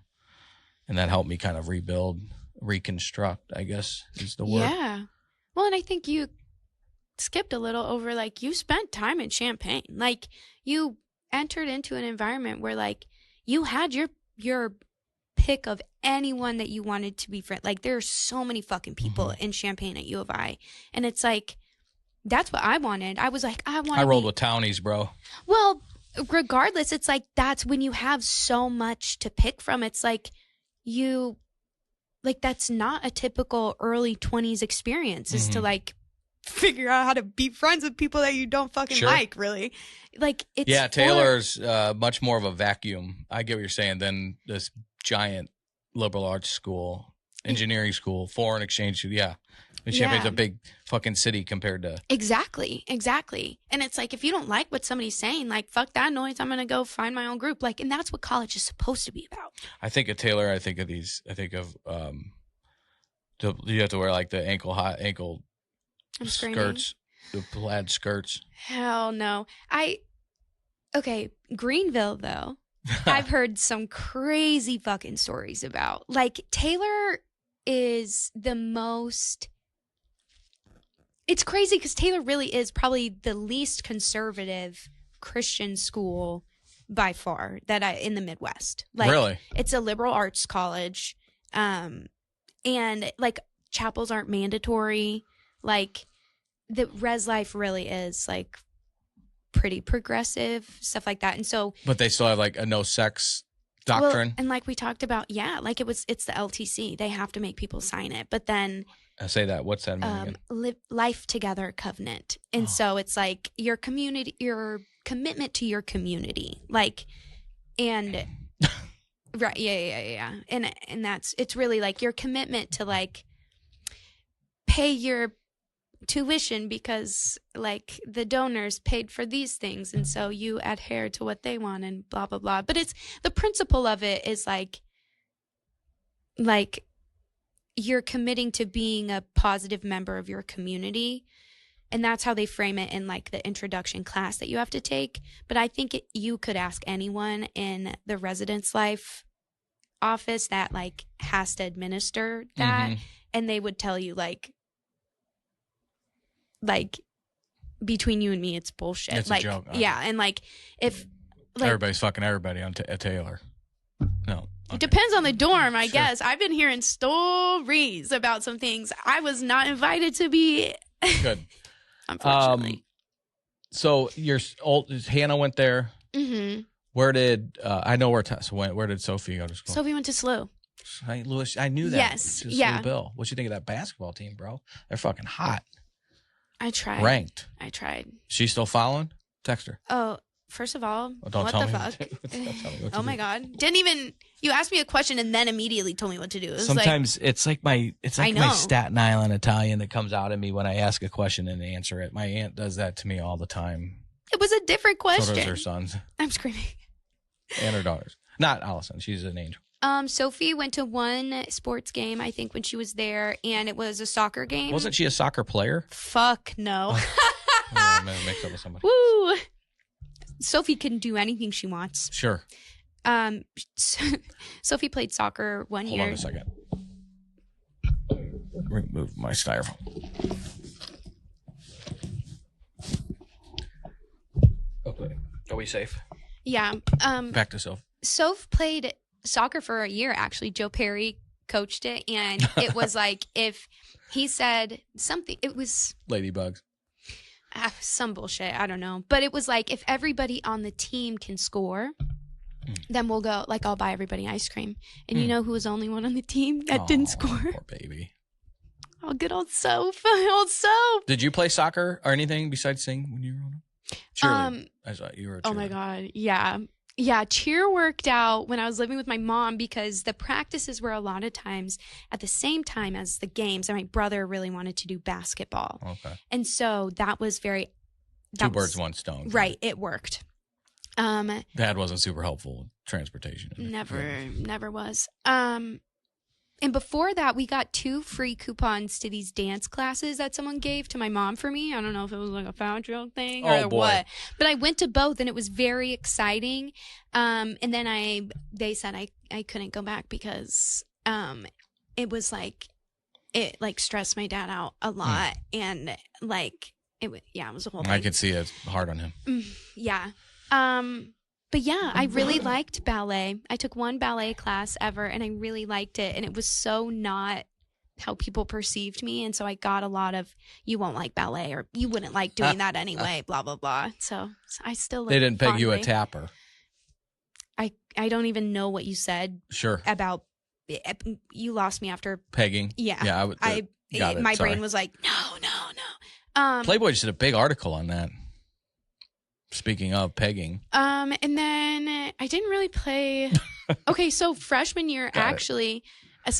And that helped me kind of reconstruct, I guess is the word. Yeah. Well, and I think you skipped a little over, like, you spent time in Champaign. Like, you entered into an environment where, like, you had your pick of anyone that you wanted to be friend. Like, there are so many fucking people in Champaign at U of I. And it's like, that's what I wanted. I was like, I rolled with townies, bro. Well, regardless, it's like, that's when you have so much to pick from. It's like, that's not a typical early 20s experience, is to, like, figure out how to be friends with people that you don't fucking like, really. Like, it's Taylor's much more of a vacuum, I get what you're saying, than this giant liberal arts school, engineering school, foreign exchange. And Champaign's a big fucking city compared to... Exactly. And it's like, if you don't like what somebody's saying, like, fuck that noise, I'm going to go find my own group. Like, and that's what college is supposed to be about. I think of Taylor, you have to wear, like, the ankle skirts, the plaid skirts. Hell no. Okay, Greenville, though, I've heard some crazy fucking stories about. Like, Taylor is the most... It's crazy because Taylor really is probably the least conservative Christian school by far in the Midwest. Like, really? It's a liberal arts college. And, like, chapels aren't mandatory. Like, the res life really is like pretty progressive, stuff like that. And so, but they still have like a no sex doctrine. well, and like we talked about, like it's the LTC. They have to make people sign it. But then I say that. What's that mean again? Life together covenant. And so it's like your community, your commitment to your community, like, and right. Yeah. And it's really like your commitment to like pay your tuition because like the donors paid for these things, and so you adhere to what they want and blah blah blah. But it's the principle of it is like you're committing to being a positive member of your community, and that's how they frame it in like the introduction class that you have to take. But I think you could ask anyone in the residence life office that like has to administer that, and they would tell you like between you and me, it's bullshit. It's like a joke. Yeah, and like if like, everybody's fucking everybody on at Taylor. No. Okay. It depends on the dorm, I guess. I've been hearing stories about some things I was not invited to be. Good. Unfortunately. So your old Hannah went there. Mm-hmm. Where did I know where Tessa went? Where did Sophie go to school? Sophie went to SLU. St. Louis. I knew that. Yes. Yeah. Bill. What you think of that basketball team, bro? They're fucking hot. I tried. Ranked. I tried. She's still following? Text her. Oh, first of all, don't what tell the me fuck? Oh my God. Didn't even, you asked me a question and then immediately told me what to do. It was Sometimes like, it's like my Staten Island Italian that comes out of me when I ask a question and answer it. My aunt does that to me all the time. It was a different question. So does her sons. I'm screaming. And her daughters. Not Allison. She's an angel. Sophie went to one sports game, I think, when she was there, and it was a soccer game. Wasn't she a soccer player? Fuck no. I'm gonna mix up with somebody. Woo! Sophie can do anything she wants. Sure. Sophie played soccer one year. Hold on a second. Remove my styrofoam. Okay. Are we safe? Yeah. Back to Soph. Soph played soccer for a year, actually. Joe Perry coached it, and it was like if he said something, it was Ladybugs. Some bullshit, I don't know, but it was like if everybody on the team can score, then we'll go, like, I'll buy everybody ice cream. And you know who was the only one on the team that didn't score? Poor baby. Oh, good old Soph. Old Soph. Did you play soccer or anything besides sing when you were on? Cheerleader. I thought you were a cheerleader. Oh my God, yeah. Yeah, cheer worked out when I was living with my mom because the practices were a lot of times at the same time as the games. And my brother really wanted to do basketball. Okay. And so that was very... Two birds, one stone. Right, it worked. Dad wasn't super helpful with transportation. Never was. And before that, we got 2 free coupons to these dance classes that someone gave to my mom for me. I don't know if it was like a found thing or what. But I went to both, and it was very exciting. And then they said I couldn't go back because it was like, it like stressed my dad out a lot. And like, it was a whole thing. I could see it's hard on him. Yeah. But yeah, I really liked ballet. I took one ballet class ever, and I really liked it. And it was so not how people perceived me. And so I got a lot of, you won't like ballet, or you wouldn't like doing that anyway, blah, blah, blah. So I still They didn't peg you a tapper. I don't even know what you said. Sure. About, you lost me after. Pegging? Yeah. Yeah, my brain was like, no. Playboy just did a big article on that. Speaking of pegging. And then I didn't really play. Okay, so freshman year, actually,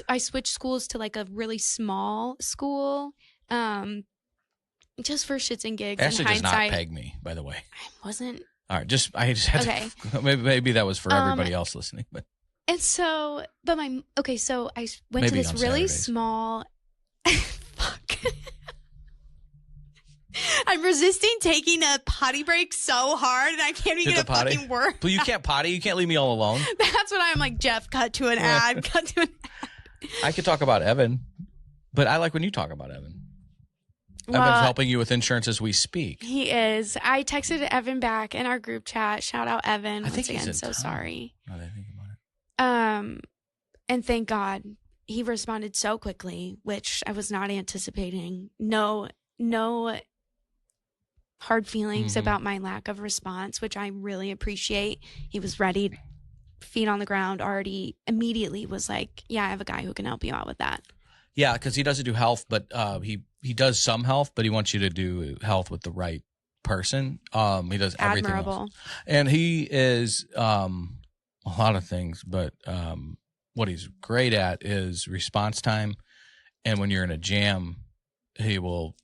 I switched schools to like a really small school, just for shits and gigs. Ashley does not peg me, by the way. I wasn't. All right, I just had to, maybe that was for everybody else listening, but. And so, so I went to this really small. Fuck. I'm resisting taking a potty break so hard, and I can't even get a fucking word. But you can't potty. You can't leave me all alone. That's what I'm like, Jeff, cut to an ad. Cut to an ad. I could talk about Evan, but I like when you talk about Evan. Well, Evan's helping you with insurance as we speak. He is. I texted Evan back in our group chat. Shout out Evan. I think once again, so sorry. Now that I think about it. And thank God he responded so quickly, which I was not anticipating. No hard feelings about my lack of response, which I really appreciate. He was ready, feet on the ground, already immediately was like, yeah, I have a guy who can help you out with that. Yeah, because he doesn't do health, but he does some health, but he wants you to do health with the right person. He does everything else. And he is a lot of things, but what he's great at is response time. And when you're in a jam, he will,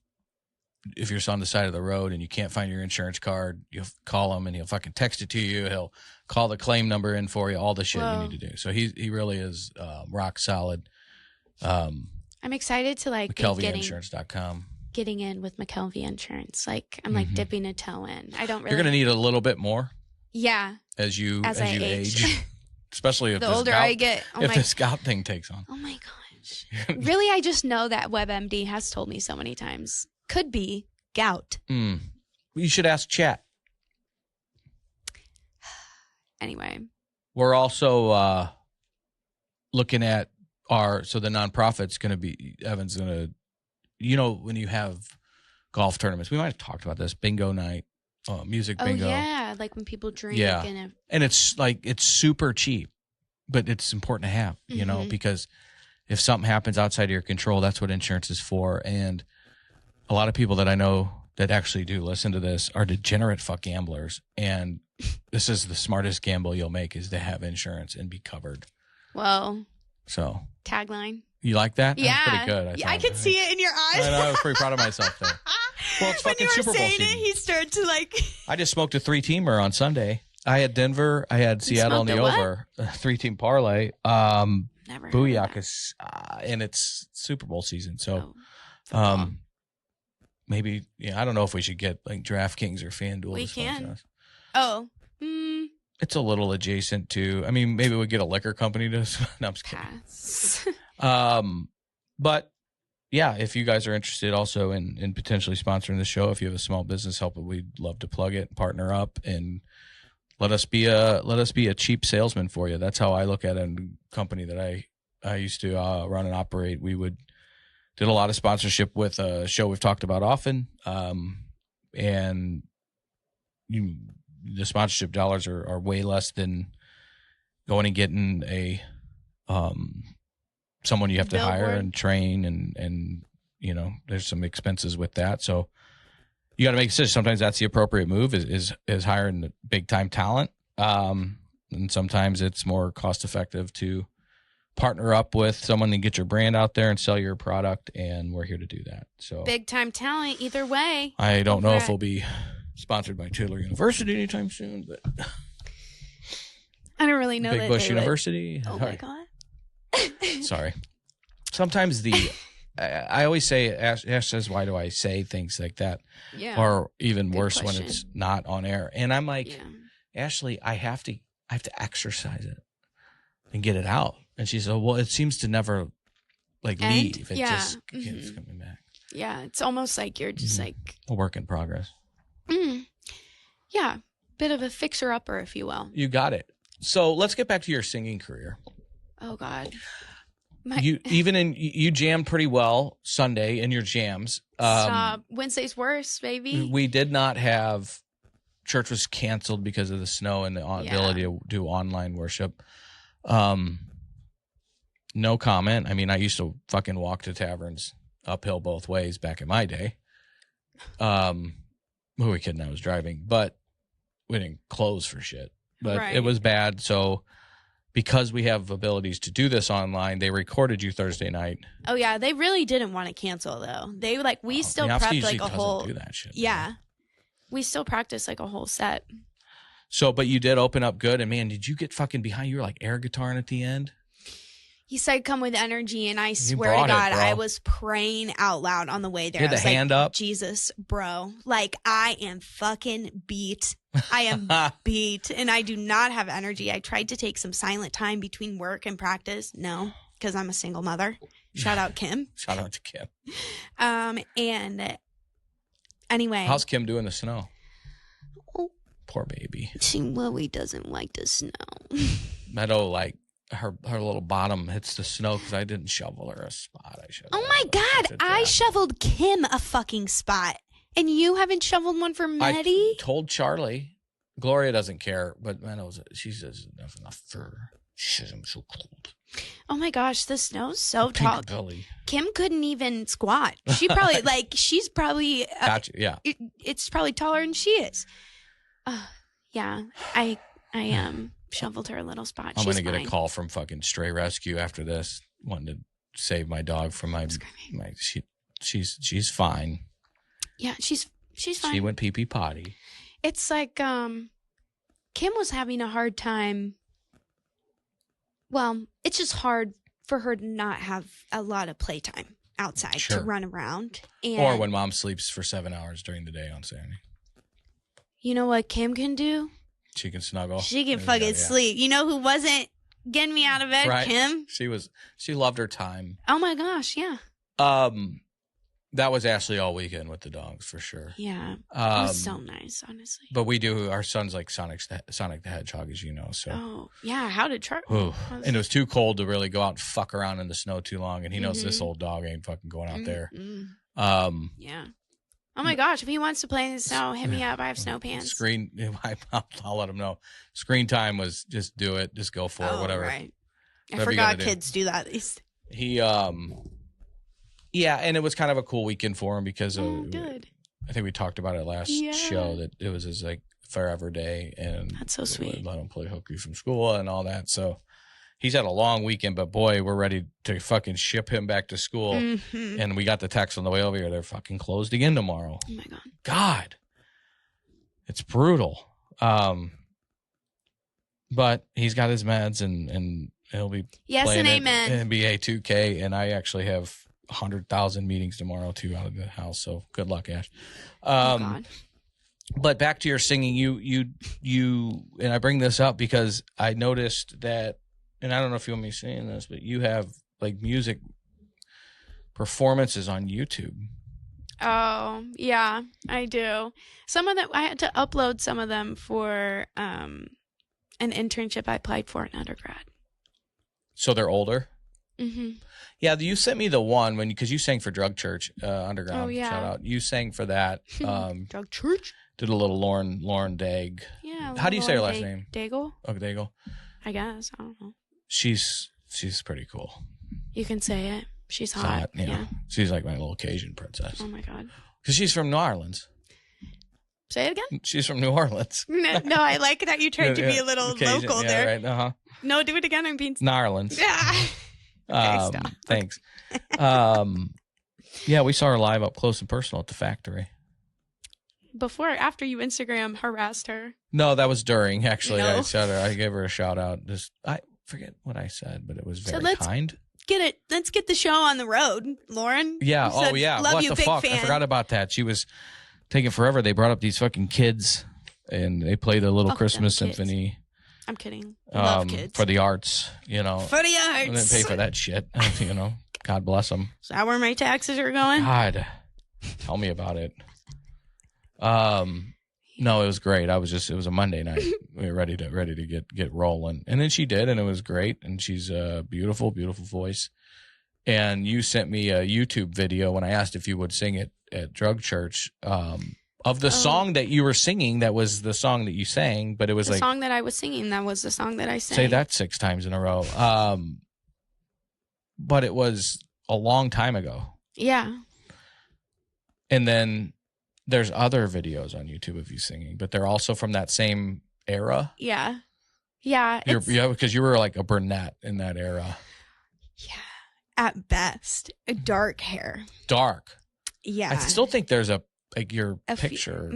if you're on the side of the road and you can't find your insurance card, you'll call him and he'll fucking text it to you. He'll call the claim number in for you, all the shit you need to do. So he really is rock solid. I'm excited to like McKelveyInsurance.com. Getting in with McKelvey Insurance. Like I'm like dipping a toe in. I don't really. You're gonna need a little bit more. Yeah. As you age. Especially if the older I get. If this gout thing takes on. Oh my gosh. Really, I just know that WebMD has told me so many times. Could be gout. You should ask chat. Anyway. We're also looking at the nonprofit's going to be, Evan's going to, when you have golf tournaments, we might have talked about this, bingo night, music bingo. Oh, yeah. Like when people drink. Yeah. And it's like, it's super cheap, but it's important to have, because if something happens outside of your control, that's what insurance is for. And a lot of people that I know that actually do listen to this are degenerate fuck gamblers. And this is the smartest gamble you'll make, is to have insurance and be covered. Well. So. Tagline. You like that? Yeah. That was pretty good. I could see it in your eyes. I was pretty proud of myself there. Well, it's fucking Super Bowl season. When you were saying it, he started to like. I just smoked a 3-teamer on Sunday. I had Denver. I had Seattle in the over. A 3-team parlay. Never heard Booyah, is, and it's Super Bowl season. So, maybe, I don't know if we should get like DraftKings or FanDuel. We can. Oh. It's a little adjacent to, maybe we get a liquor company to, no, I'm just kidding. But yeah, if you guys are interested also in potentially sponsoring the show, if you have a small business, we'd love to plug it, partner up, and let us be a cheap salesman for you. That's how I look at it. In a company that I used to run and operate, we did a lot of sponsorship with a show we've talked about often. And the sponsorship dollars are way less than going and getting a someone you have to hire and train, and there's some expenses with that. So you got to make a decision. Sometimes that's the appropriate move is hiring the big time talent, and sometimes it's more cost effective to partner up with someone and get your brand out there and sell your product, and we're here to do that. So big time talent either way. I don't know if we'll be sponsored by Taylor University anytime soon, but I don't really know. Big Bush University. Oh my God. Sorry. Sometimes I always say, Ash says, why do I say things like that? Yeah. Or even worse question. when it's not on air. And I'm like, Ashley, I have to exercise it and get it out. And she said, well, it seems to never leave. It just keeps coming back. Yeah. It's almost like you're just like a work in progress. Yeah. Bit of a fixer-upper, if you will. You got it. So let's get back to your singing career. Oh God. You jammed pretty well Sunday in your jams. Stop. Wednesday's worse, baby. We did not have, church was canceled because of the snow and the ability to do online worship. No comment. I used to fucking walk to taverns uphill both ways back in my day. Who are we kidding? I was driving, but we didn't close for shit. But It was bad. So because we have abilities to do this online, they recorded you Thursday night. Oh yeah, they really didn't want to cancel though. They still prepped like a whole. Do that shit, yeah, we still practiced like a whole set. So, but you did open up good, and man, did you get fucking behind? You were like air guitaring at the end. He said, "Come with energy," and I swear to God, I was praying out loud on the way there. You had the hand up. Jesus, bro, I am fucking beat. I am beat, and I do not have energy. I tried to take some silent time between work and practice. No, because I'm a single mother. Shout out Kim. Shout out to Kim. And anyway, how's Kim doing the snow? Oh, poor baby. She really doesn't like the snow. Meadow, her little bottom hits the snow because I didn't shovel her a spot. Oh my God, I shoveled Kim a fucking spot. And you haven't shoveled one for Maddie? I told Charlie. Gloria doesn't care, but man, she says enough for her. She says I'm so cold. Oh my gosh, the snow's so tall. Belly. Kim couldn't even squat. She probably she's probably gotcha. Yeah. It's probably taller than she is. Yeah, I shoveled her a little spot. I'm gonna get a call from fucking Stray Rescue after this, wanting to save my dog from my she's fine. Yeah, she's fine. She went pee potty. It's like Kim was having a hard time. Well, it's just hard for her to not have a lot of playtime outside to run around. Or when mom sleeps for 7 hours during the day on Saturday. You know what Kim can do? She can snuggle. She can fucking sleep. You know who wasn't getting me out of bed? Right. Kim. She loved her time. Oh my gosh, yeah. That was Ashley all weekend with the dogs for sure. Yeah. It was so nice, honestly. But we do, our son's like Sonic the Hedgehog, as you know. So. Oh, yeah. How did Charlie? And it was too cold to really go out and fuck around in the snow too long. And he knows this old dog ain't fucking going out there. Yeah. Oh my gosh. If he wants to play in the snow, hit me up. I have snow pants. I'll let him know. Screen time was just do it. Just go for it. Whatever. Right. I forgot kids do that. He, yeah, and it was kind of a cool weekend for him because good. I think we talked about it last show that it was his like forever day, and that's so sweet. Let him play hooky from school and all that. So he's had a long weekend, but boy, we're ready to fucking ship him back to school. And we got the text on the way over here; they're fucking closed again tomorrow. Oh my god, God, it's brutal. But he's got his meds, and he'll be playing and amen. NBA 2K, and I actually have 100,000 meetings tomorrow too out of the house. So good luck, Ash. God. But back to your singing, you, and I bring this up because I noticed that, and I don't know if you want me saying this, but you have like music performances on YouTube. Oh yeah, I do. Some of them I had to upload some of them for an internship I applied for in undergrad. So they're older. Mm-hmm. Yeah, you sent me the one because you sang for Drug Church Underground. Oh yeah, shout out. You sang for that. Drug Church. Did a little Lauren Dag. Yeah. How do you say her last name? Daigle. Oh, Daigle. I guess I don't know. She's pretty cool. You can say it. She's hot. Yeah. She's like my little Cajun princess. Oh my god. Because she's from New Orleans. Say it again. She's from New Orleans. No, I like that you tried to be a little Cajun, local there. Right. Uh-huh. No, do it again. I'm being. New Orleans. Yeah. Okay, stop. Thanks. Yeah, we saw her live up close and personal at the factory. Before or after you Instagram harassed her? No, that was during, actually. No. I gave her a shout out. I forget what I said, but it was very kind. Let's get the show on the road, Lauren. Yeah. Oh, yeah. Love what you, the big fuck? fan. I forgot about that. She was taking forever. They brought up these fucking kids, and they played a little Christmas symphony. I'm kidding. Love kids. For the arts, you know. For the arts. I didn't pay for that shit, you know. God bless them. Is that where my taxes are going? God, tell me about it. No, it was great. It was a Monday night. We were ready to get rolling. And then she did, and it was great. And she's a beautiful, beautiful voice. And you sent me a YouTube video when I asked if you would sing it at Drug Church, of the song that you were singing. That was the song that you sang, but it was the song that I was singing. That was the song that I sang. Say that 6 times in a row. But it was a long time ago. Yeah. And then there's other videos on YouTube of you singing, but they're also from that same era. Yeah. Yeah. Because you were like a brunette in that era. Yeah. At best. Dark hair. Dark. Yeah. I still think there's your picture.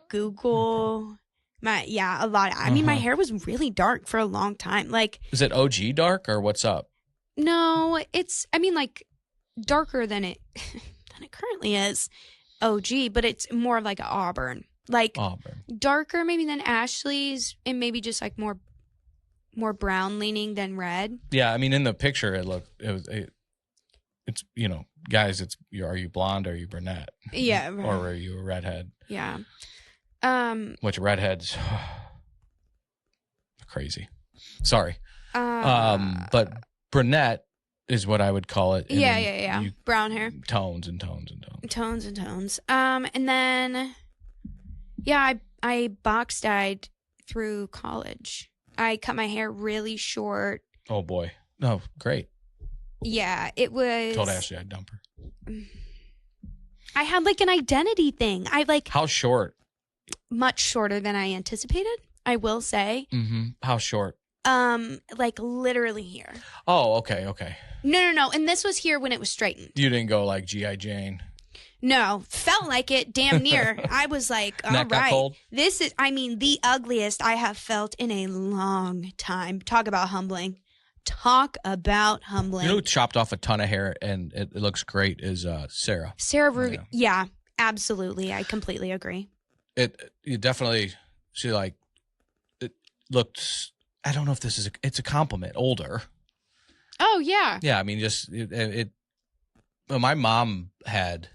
Google. A lot. I mean, my hair was really dark for a long time. Like, is it OG dark or what's up? No, it's, darker than it currently is. OG, but it's more like auburn. Like darker maybe than Ashley's, and maybe just like more brown leaning than red. Yeah, I mean in the picture it's guys, are you blonde or are you brunette? Yeah. Right. Or are you a redhead? Yeah. Which redheads crazy. Sorry. But brunette is what I would call it. Yeah. Brown hair. Tones and tones and tones. Tones and tones. And then, I box dyed through college. I cut my hair really short. Oh, boy. No, great. Yeah, it was. Told Ashley I'd dump her. I had like an identity thing. How short? Much shorter than I anticipated, I will say. Mm-hmm. How short? Like literally here. Oh, okay. No. And this was here when it was straightened. You didn't go like G.I. Jane. No, felt like it damn near. I was like, all Neck got right. cold? This is, the ugliest I have felt in a long time. Talk about humbling. You know who chopped off a ton of hair and it looks great is Sarah. Sarah Ruby. Yeah, absolutely. I completely agree. You definitely, it looked, I don't know if this is, it's a compliment, older. Oh, yeah. Yeah, I mean, just, well, my mom had,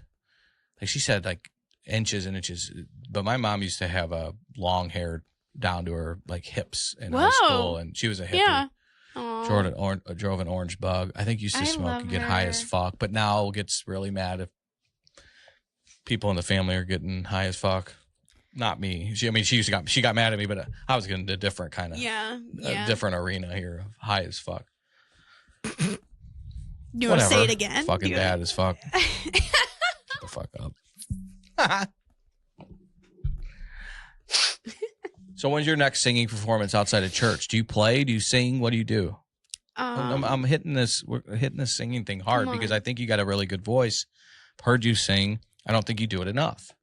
like she said, like inches and inches, but my mom used to have a long hair down to her like hips in high school, and she was a hippie. Yeah. Drove an orange bug. I think used to smoke and get high as fuck, but now gets really mad if people in the family are getting high as fuck. Not me. She got mad at me, but I was getting a different kind of different arena here of high as fuck. You want to say it again? Fucking bad as fuck. Shut the fuck up. So when's your next singing performance outside of church? Do you play? Do you sing? What do you do? I'm hitting this. We're hitting this singing thing hard because I think you got a really good voice. Heard you sing. I don't think you do it enough.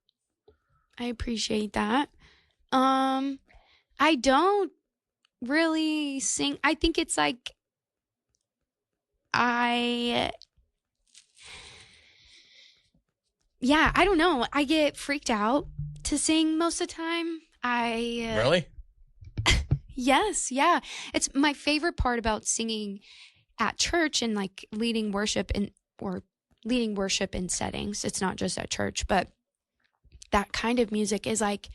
I appreciate that. I don't really sing. I think it's like I don't know. I get freaked out to sing most of the time. Really? Yes, yeah. It's my favorite part about singing at church and like leading worship in settings. It's not just at church, but that kind of music is like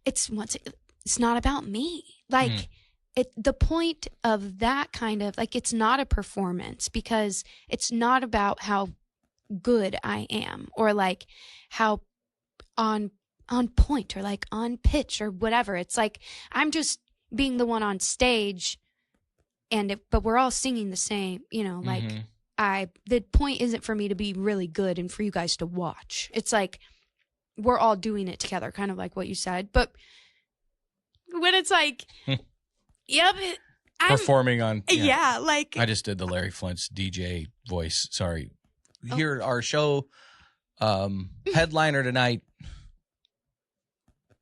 it's not about me. Like the point of that kind of like it's not a performance because it's not about how good I am or like how on point or like on pitch or whatever. It's like I'm just being the one on stage but we're all singing the same, like the point isn't for me to be really good and for you guys to watch. It's like we're all doing it together, kind of like what you said. But when it's like, yep, performing on, like I just did the Larry Flint's DJ voice. Sorry. Here, our show headliner tonight.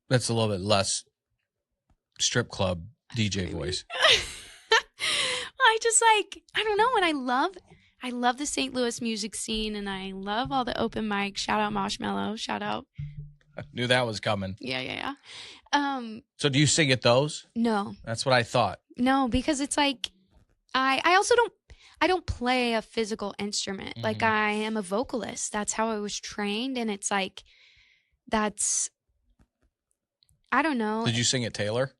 That's a little bit less strip club DJ voice. I just like, I don't know. And I love the St. Louis music scene and I love all the open mics. Shout out Marshmallow. Shout out. I knew that was coming. Yeah. So do you sing at those? No. That's what I thought. No, because it's like, I also don't play a physical instrument. Like I am a vocalist. That's how I was trained. And it's like, I don't know. Did you sing at Taylor?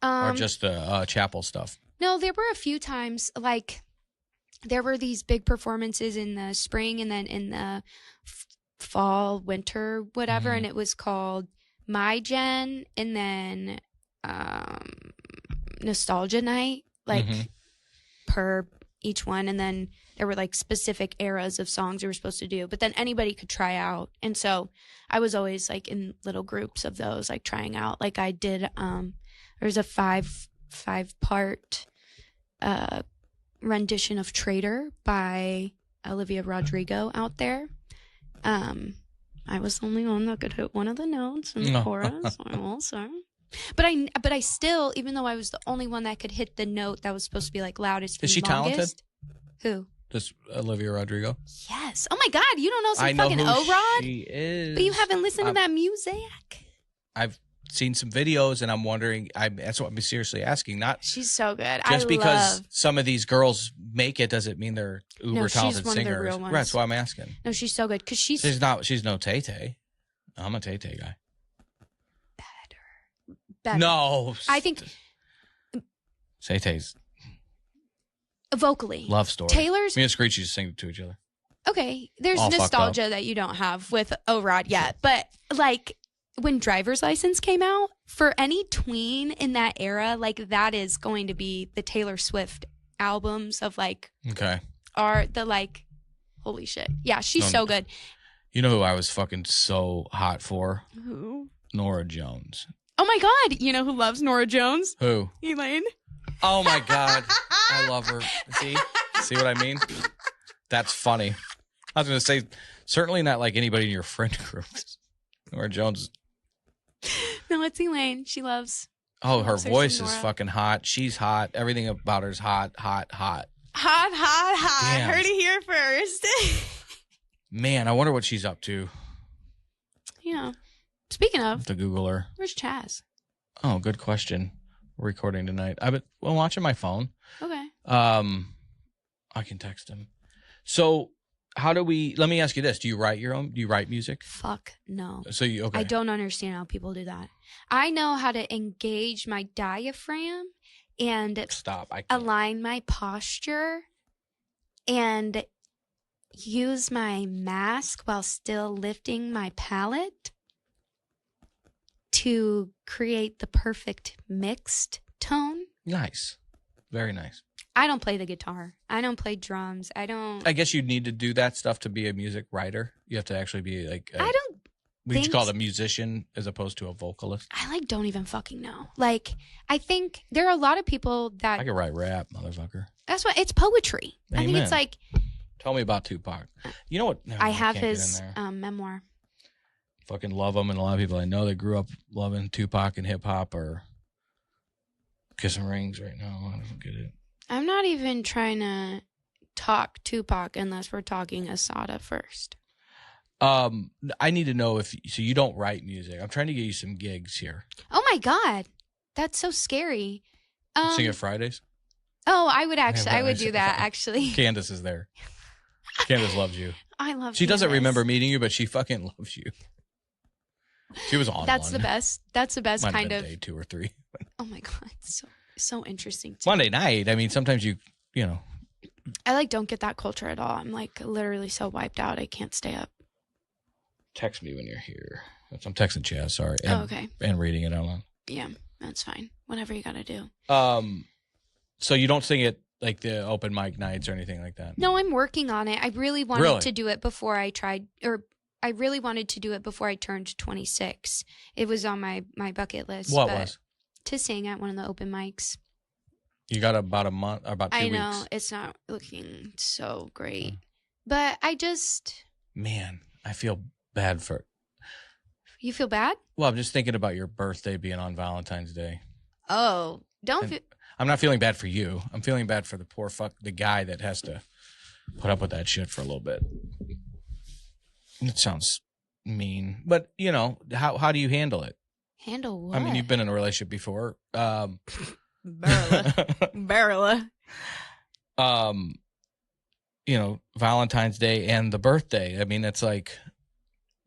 Or just the chapel stuff? No, there were a few times. Like, there were these big performances in the spring and then in the fall, winter, whatever. And it was called My Gen and then Nostalgia Night, like per each one. And then there were like specific eras of songs we were supposed to do. But then anybody could try out. And so I was always like in little groups of those, like trying out. Like I did, there's a five-part rendition of Traitor by Olivia Rodrigo out there. I was the only one that could hit one of the notes in the chorus. I will say. But I still, even though I was the only one that could hit the note that was supposed to be like loudest for Is she longest. talented? Who? This Olivia Rodrigo? Yes. Oh my God, you don't know some fucking O-Rod? She is. But you haven't listened to that music? I've seen some videos and I'm wondering, that's what I'm seriously asking. Not She's so good. Just because some of these girls make it doesn't mean they're uber talented singers. Of the real ones. Right, that's why I'm asking. No, she's so good because she's no Tay-Tay. I'm a Tay-Tay guy. Better. No. I think Tay-Tay's. vocally. Love story. Taylor's. Me and Screechy just sing to each other. Okay, there's All fucked nostalgia that you don't have with O-Rod yet, but like when Driver's License came out, for any tween in that era, like that is going to be the Taylor Swift albums of like are the like holy shit. Yeah, she's so good. You know who I was fucking so hot for? Who? Nora Jones. Oh my God! You know who loves Nora Jones? Who? Elaine. Oh my God, I love her. See what I mean? That's funny. I was going to say, certainly not like anybody in your friend group. Nora Jones. No, it's Elaine. She loves. Oh, her voice is fucking hot. She's hot. Everything about her is hot. Hot. Damn. Heard it here first. Man, I wonder what she's up to. Yeah. Speaking of. To Google her. Where's Chaz? Oh, good question. We're recording tonight. I've been watching my phone. Okay. I can text him. So let me ask you this. Do you write music? Fuck no. So okay. I don't understand how people do that. I know how to engage my diaphragm and align my posture and use my mask while still lifting my palate to create the perfect mixed tone. Nice. Very nice. I don't play the guitar. I don't play drums. I guess you need to do that stuff to be a music writer. You have to actually be like would you call it a musician as opposed to a vocalist? I don't even fucking know. Like, I think there are a lot of people that I can write rap, motherfucker. That's what it's poetry. Amen. I think it's like. Tell me about Tupac. You know what? No, I have his memoir. Fucking love him, and a lot of people I know that grew up loving Tupac and hip hop are kissing rings right now. I don't get it. I'm not even trying to talk Tupac unless we're talking Asada first. I need to know so you don't write music. I'm trying to get you some gigs here. Oh my God. That's so scary. Sing at Fridays? Oh, I would do that actually. Candace is there. Candace loves you. I love She doesn't remember meeting you, but she fucking loves you. She was on That's the best. That's the best Might kind have of been day 2 or 3. Oh my God. So interesting. Monday night. I mean, sometimes you know. I don't get that culture at all. I'm literally so wiped out. I can't stay up. Text me when you're here. I'm texting Chaz, sorry. Okay. And reading it out loud. Yeah, that's fine. Whatever you got to do. So you don't sing it like the open mic nights or anything like that? No, I'm working on it. I really wanted to do it before I tried, or I really wanted to do it before I turned 26. It was on my bucket list. What was? To sing at one of the open mics. You got about a month, or about 2 weeks. I know. It's not looking so great. But I just... Man, I feel bad for... You feel bad? Well, I'm just thinking about your birthday being on Valentine's Day. Oh, I'm not feeling bad for you. I'm feeling bad for the guy that has to put up with that shit for a little bit. It sounds mean, but how do you handle it? Handle what? I mean, you've been in a relationship before. Barela. Valentine's Day and the birthday. I mean, it's like,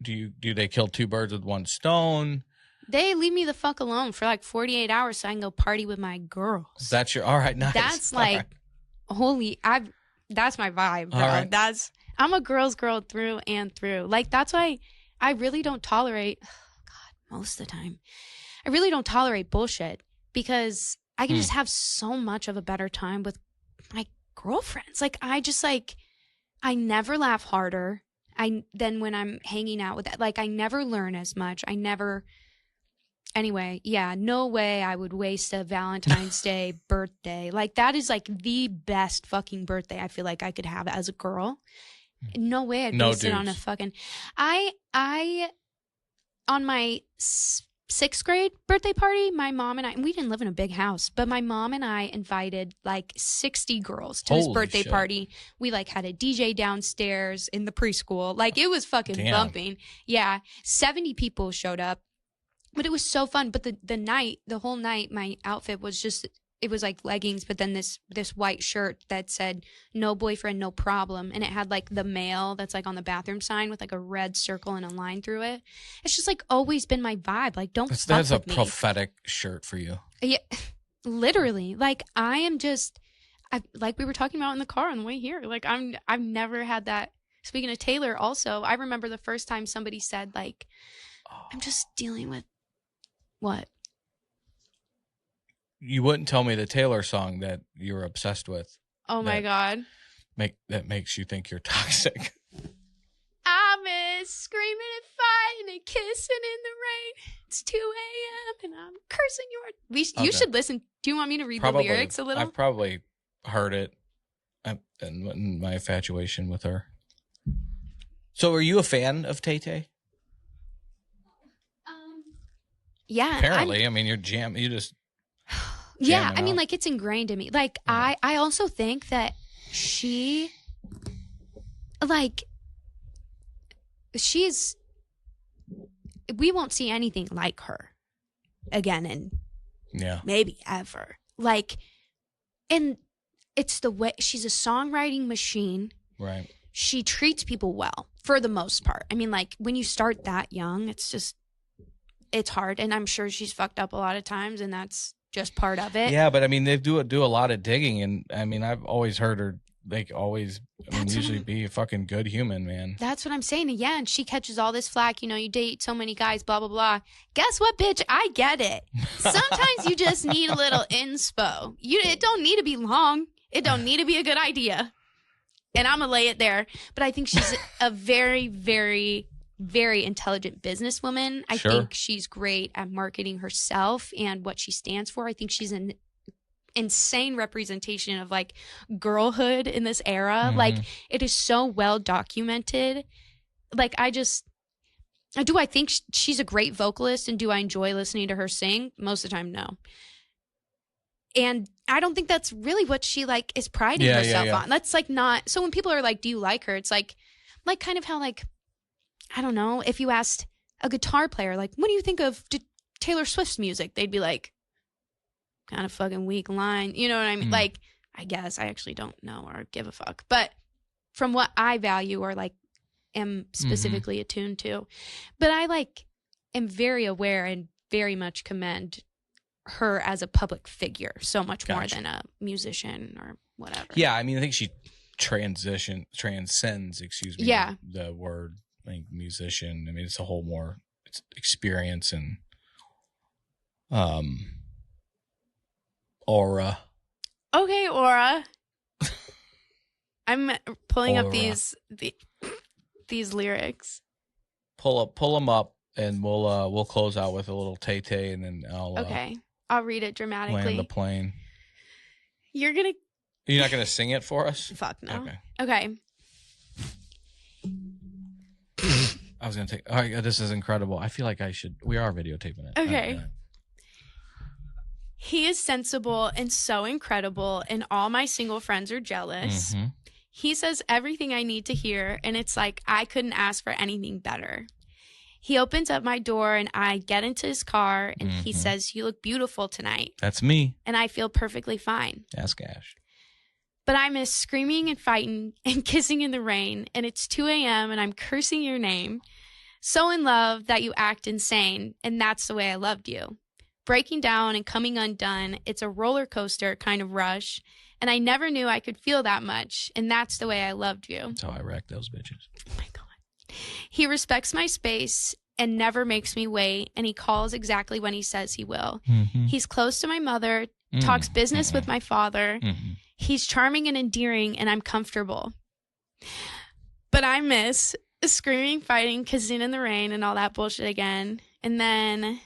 do they kill 2 birds with 1 stone? They leave me the fuck alone for 48 hours so I can go party with my girls. That's all right, nice. That's that's my vibe, bro. Right. I'm a girl's girl through and through. That's why I really don't tolerate, most of the time, I really don't tolerate bullshit because I can just have so much of a better time with my girlfriends. I never laugh harder than when I'm hanging out with that. I never learn as much. Anyway, yeah, no way I would waste a Valentine's Day birthday. That is the best fucking birthday I feel like I could have as a girl. No way I'd waste it on a fucking... I on my 6th grade birthday party, my mom and we didn't live in a big house, but my mom and I invited 60 girls to this birthday party. We had a DJ downstairs in the preschool. It was fucking bumping. Yeah, 70 people showed up. But it was so fun. But the whole night, my outfit was it was leggings, but then this white shirt that said "No boyfriend, no problem," and it had the mail that's on the bathroom sign with a red circle and a line through it. It's just always been my vibe. Don't fuck with me. That's a prophetic shirt for you. Yeah, literally. like we were talking about in the car on the way here. Like I've never had that. Speaking of Taylor, also, I remember the first time somebody said, like, I'm just dealing with what? You wouldn't tell me the Taylor song that you were obsessed with. Oh my God. That makes you think you're toxic. I miss screaming and fighting and kissing in the rain. It's 2 a.m. and I'm cursing your... You should listen. Do you want me to read the lyrics a little? I've probably heard it in my infatuation with her. So are you a fan of Tay Tay? Yeah. Apparently. I mean, you're you just... Yeah, I mean, like, it's ingrained in me. Like, yeah. I also think that she's... We won't see anything like her again in maybe ever. Like, and it's the way... She's a songwriting machine. Right. She treats people well, for the most part. I mean, like, when you start that young, it's hard. And I'm sure she's fucked up a lot of times, and that's just part of it. Yeah, but I mean, they do a lot of digging, and I mean, I've always heard her usually be a fucking good human, man. That's what I'm saying. Yeah, and she catches all this flack. You know, you date so many guys, blah blah blah. Guess what, bitch? I get it. Sometimes you just need a little inspo. It don't need to be long. It don't need to be a good idea. And I'm gonna lay it there. But I think she's a very, very, very intelligent businesswoman. I think she's great at marketing herself and what she stands for. I think she's an insane representation of like girlhood in this era. Mm-hmm. Like, it is so well documented. Like, I think she's a great vocalist, and do I enjoy listening to her sing? Most of the time, no. And I don't think that's really what she like is priding herself on. That's like not. So when people are like, do you like her? It's like kind of how, like, I don't know, if you asked a guitar player, like, what do you think of Taylor Swift's music? They'd be like, kind of fucking weak line. You know what I mean? Like, I guess I actually don't know or give a fuck. But from what I value or like am specifically attuned to. But I like am very aware and very much commend her as a public figure so much more than a musician or whatever. Yeah, I mean, I think she transcends, the word, like, musician. I mean, it's a whole more experience and aura. Okay, aura. I'm pulling up these lyrics. Pull them up, and we'll close out with a little Tay Tay, and then I'll read it dramatically. Land the plane. You're not gonna sing it for us? Fuck no. Okay. I was gonna take. Oh, this is incredible. I feel like I should. We are videotaping it. Okay. He is sensible and so incredible, and all my single friends are jealous. Mm-hmm. He says everything I need to hear, and it's like I couldn't ask for anything better. He opens up my door, and I get into his car, and he says, "You look beautiful tonight." That's me. And I feel perfectly fine. Ask Ash. But I miss screaming and fighting and kissing in the rain, and it's 2 a.m. and I'm cursing your name. So in love that you act insane, and that's the way I loved you. Breaking down and coming undone, it's a roller coaster kind of rush, and I never knew I could feel that much, and that's the way I loved you. That's how I wreck those bitches. Oh my God. He respects my space and never makes me wait, and he calls exactly when he says he will. Mm-hmm. He's close to my mother, talks business with my father. Mm-hmm. He's charming and endearing, and I'm comfortable. But I miss screaming, fighting, kissing in the rain, and all that bullshit again. And then,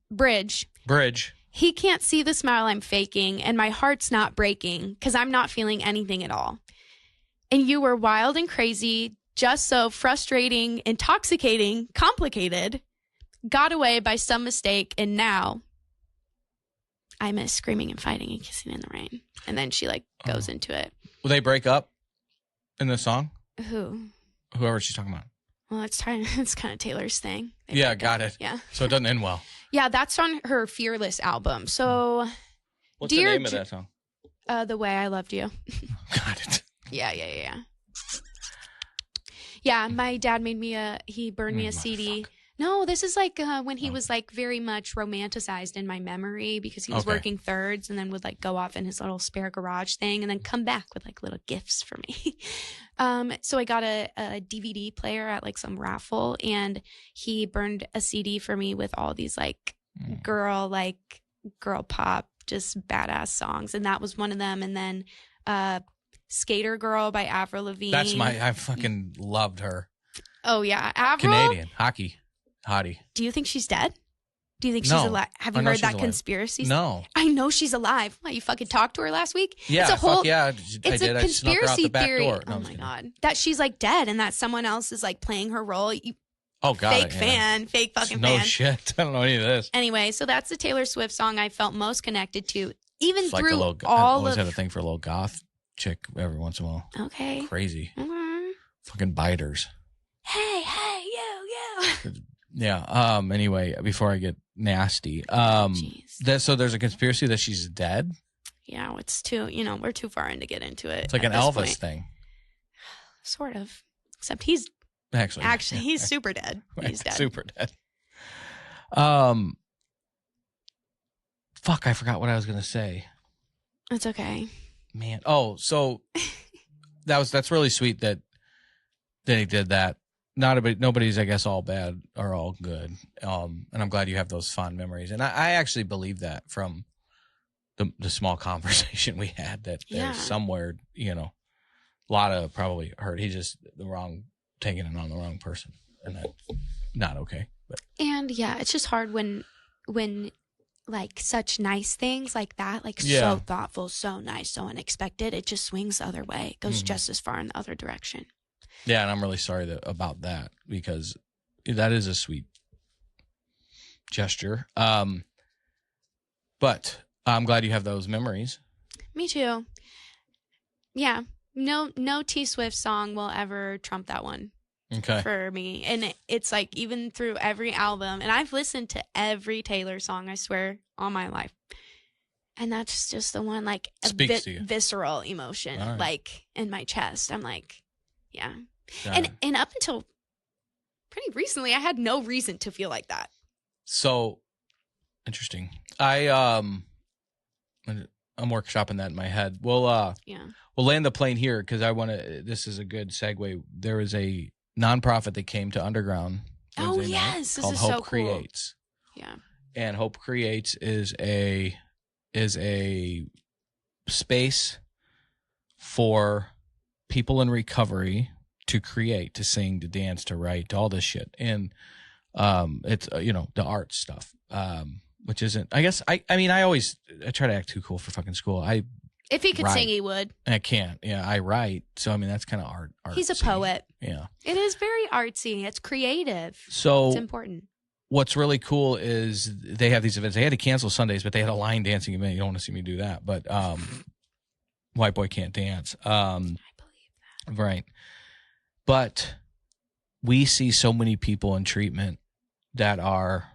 Bridge. He can't see the smile I'm faking, and my heart's not breaking, because I'm not feeling anything at all. And you were wild and crazy, just so frustrating, intoxicating, complicated. Got away by some mistake, and now I miss screaming and fighting and kissing in the rain. And then she like goes into it. Will they break up in the song? Who? Whoever she's talking about. Well, it's kind of Taylor's thing. Got it. Yeah. So it doesn't end well. Yeah, that's on her Fearless album. So, what's the name of that song? The Way I Loved You. Got it. Yeah. Yeah, my dad made me he burned me a CD No, this is like when he was like very much romanticized in my memory because he was working thirds and then would like go off in his little spare garage thing and then come back with like little gifts for me. So I got a DVD player at like some raffle and he burned a CD for me with all these like girl pop, just badass songs. And that was one of them. And then Skater Girl by Avril Lavigne. I fucking loved her. Oh yeah. Avril? Canadian hockey. Hottie. Do you think she's dead? Do you think she's alive? Have you heard that conspiracy? No. I know she's alive. What, you fucking talked to her last week? Yeah, it's a whole, it's a conspiracy theory. No, oh my God. That she's like dead and that someone else is like playing her role. Oh God. Fake fan. Fake fucking no fan. No shit. I don't know any of this. Anyway, so that's the Taylor Swift song I felt most connected to. Even it's through like I always had a thing for a little goth chick every once in a while. Okay. Crazy. Fucking biters. Hey, you. Yeah. Anyway, before I get nasty, so there's a conspiracy that she's dead. Yeah, it's too. We're too far in to get into it. It's like an Elvis thing. Sort of, except he's actually he's super dead. He's dead. Super dead. Fuck! I forgot what I was gonna say. It's okay. Man. Oh, so that's really sweet that he did that. Nobody's, I guess, all bad or all good. And I'm glad you have those fond memories. And I actually believe that from the small conversation we had that there's somewhere, a lot of probably hurt. He's just taking it on the wrong person. And that's not okay. But. And yeah, it's just hard when like such nice things like that, like so thoughtful, so nice, so unexpected, it just swings the other way. It goes just as far in the other direction. Yeah, and I'm really sorry about that because that is a sweet gesture. But I'm glad you have those memories. Me too. Yeah, no T Swift song will ever trump that one. Okay. For me, and it's like even through every album, and I've listened to every Taylor song, I swear, all my life, and that's just the one like a visceral emotion, like in my chest. I'm like, yeah. And up until pretty recently, I had no reason to feel like that. So interesting. I'm workshopping that in my head. We'll land the plane here because I want to. This is a good segue. There is a nonprofit that came to Underground. Oh yes, called this is Hope so cool. Creates. Yeah, and Hope Creates is a space for people in recovery to create, to sing, to dance, to write, all this shit. And it's the art stuff, which isn't, I guess, I try to act too cool for fucking school. If he could sing, he would. I can't. Yeah, I write. So I mean, that's kind of art. He's a poet. Yeah, it is very artsy. It's creative. So it's important. What's really cool is they have these events. They had to cancel Sundays, but they had a line dancing event. You don't want to see me do that, but white boy can't dance. I believe that. Right. But we see so many people in treatment that are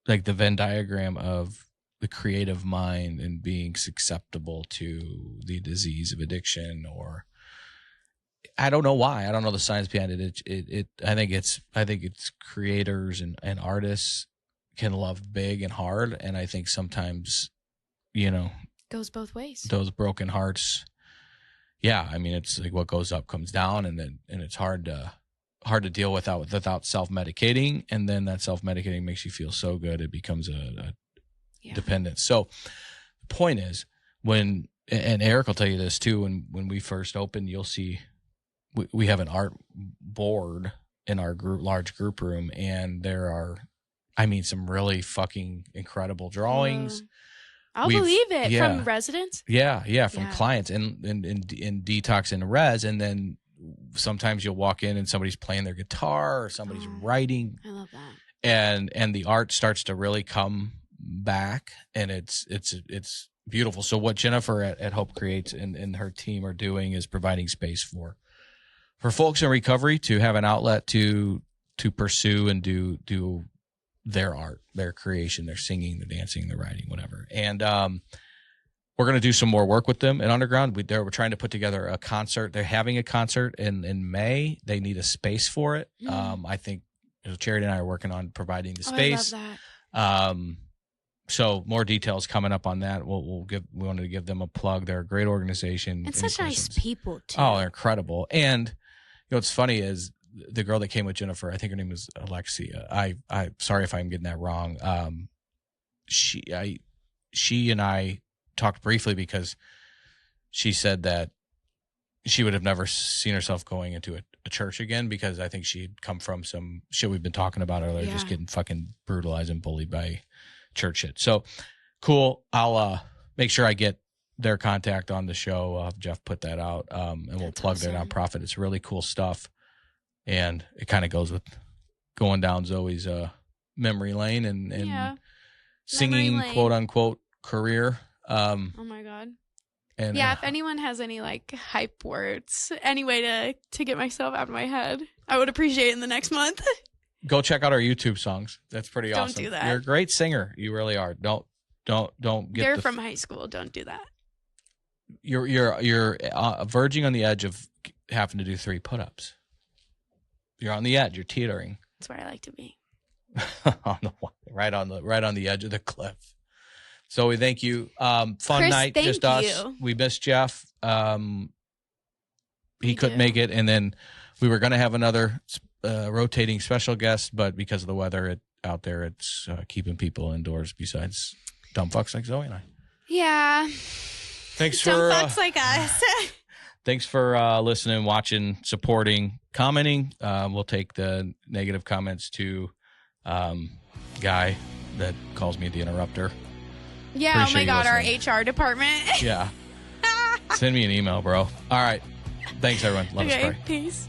like the Venn diagram of the creative mind and being susceptible to the disease of addiction, or I don't know why. I don't know the science behind it. I think it's creators and artists can love big and hard, and I think sometimes, goes both ways. Those broken hearts. Yeah, I mean, it's like what goes up comes down, and it's hard to deal without self-medicating, and then that self-medicating makes you feel so good it becomes a dependence. So the point is, and Eric will tell you this too, when we first opened, you'll see we have an art board in our large group room, and there are, some really fucking incredible drawings. I'll believe it. From residents? Yeah, from clients and in detox and res, and then sometimes you'll walk in and somebody's playing their guitar or somebody's writing. I love that. And the art starts to really come back, and it's beautiful. So what Jennifer at Hope Creates and her team are doing is providing space for folks in recovery to have an outlet to pursue and do their art, their creation, their singing, the dancing, the writing, whatever. And we're going to do some more work with them at Underground. We're trying to put together a concert. They're having a concert in May. They need a space for it. I think Charity and I are working on providing the Oh, space. I love that. So more details coming up on that. We wanted to give them a plug. They're a great organization. And such nice people too. Oh, they're incredible. And what's funny is the girl that came with Jennifer, I think her name was Alexia. I sorry if I'm getting that wrong. She and I talked briefly because she said that she would have never seen herself going into a church again, because I think she'd come from some shit we've been talking about earlier, just getting fucking brutalized and bullied by church shit. So cool. I'll make sure I get their contact on the show. I'll have Jeff put that out, and we'll plug their nonprofit. It's really cool stuff, and it kind of goes with going down Zoe's memory lane and singing quote unquote career. Oh my God. And if anyone has any like hype words, any way to get myself out of my head, I would appreciate it in the next month. Go check out our YouTube songs. That's pretty awesome. Don't do that. You're a great singer. You really are. Don't get. They're from high school. Don't do that. You're verging on the edge of having to do 3 putt-ups. You're on the edge. You're teetering. That's where I like to be. right on the edge of the cliff. So we thank you. Fun Chris, night, just us. We missed Jeff. He couldn't make it, and then we were going to have another rotating special guest, but because of the weather out there, it's keeping people indoors. Besides dumb fucks like Zoe and I. Yeah. Thanks dumb for fucks like us. Thanks for listening, watching, supporting, commenting. We'll take the negative comments to guy that calls me the interrupter. Yeah, Appreciate oh my God, listening. our HR department. Yeah. Send me an email, bro. All right. Thanks, everyone. Let us pray. Peace.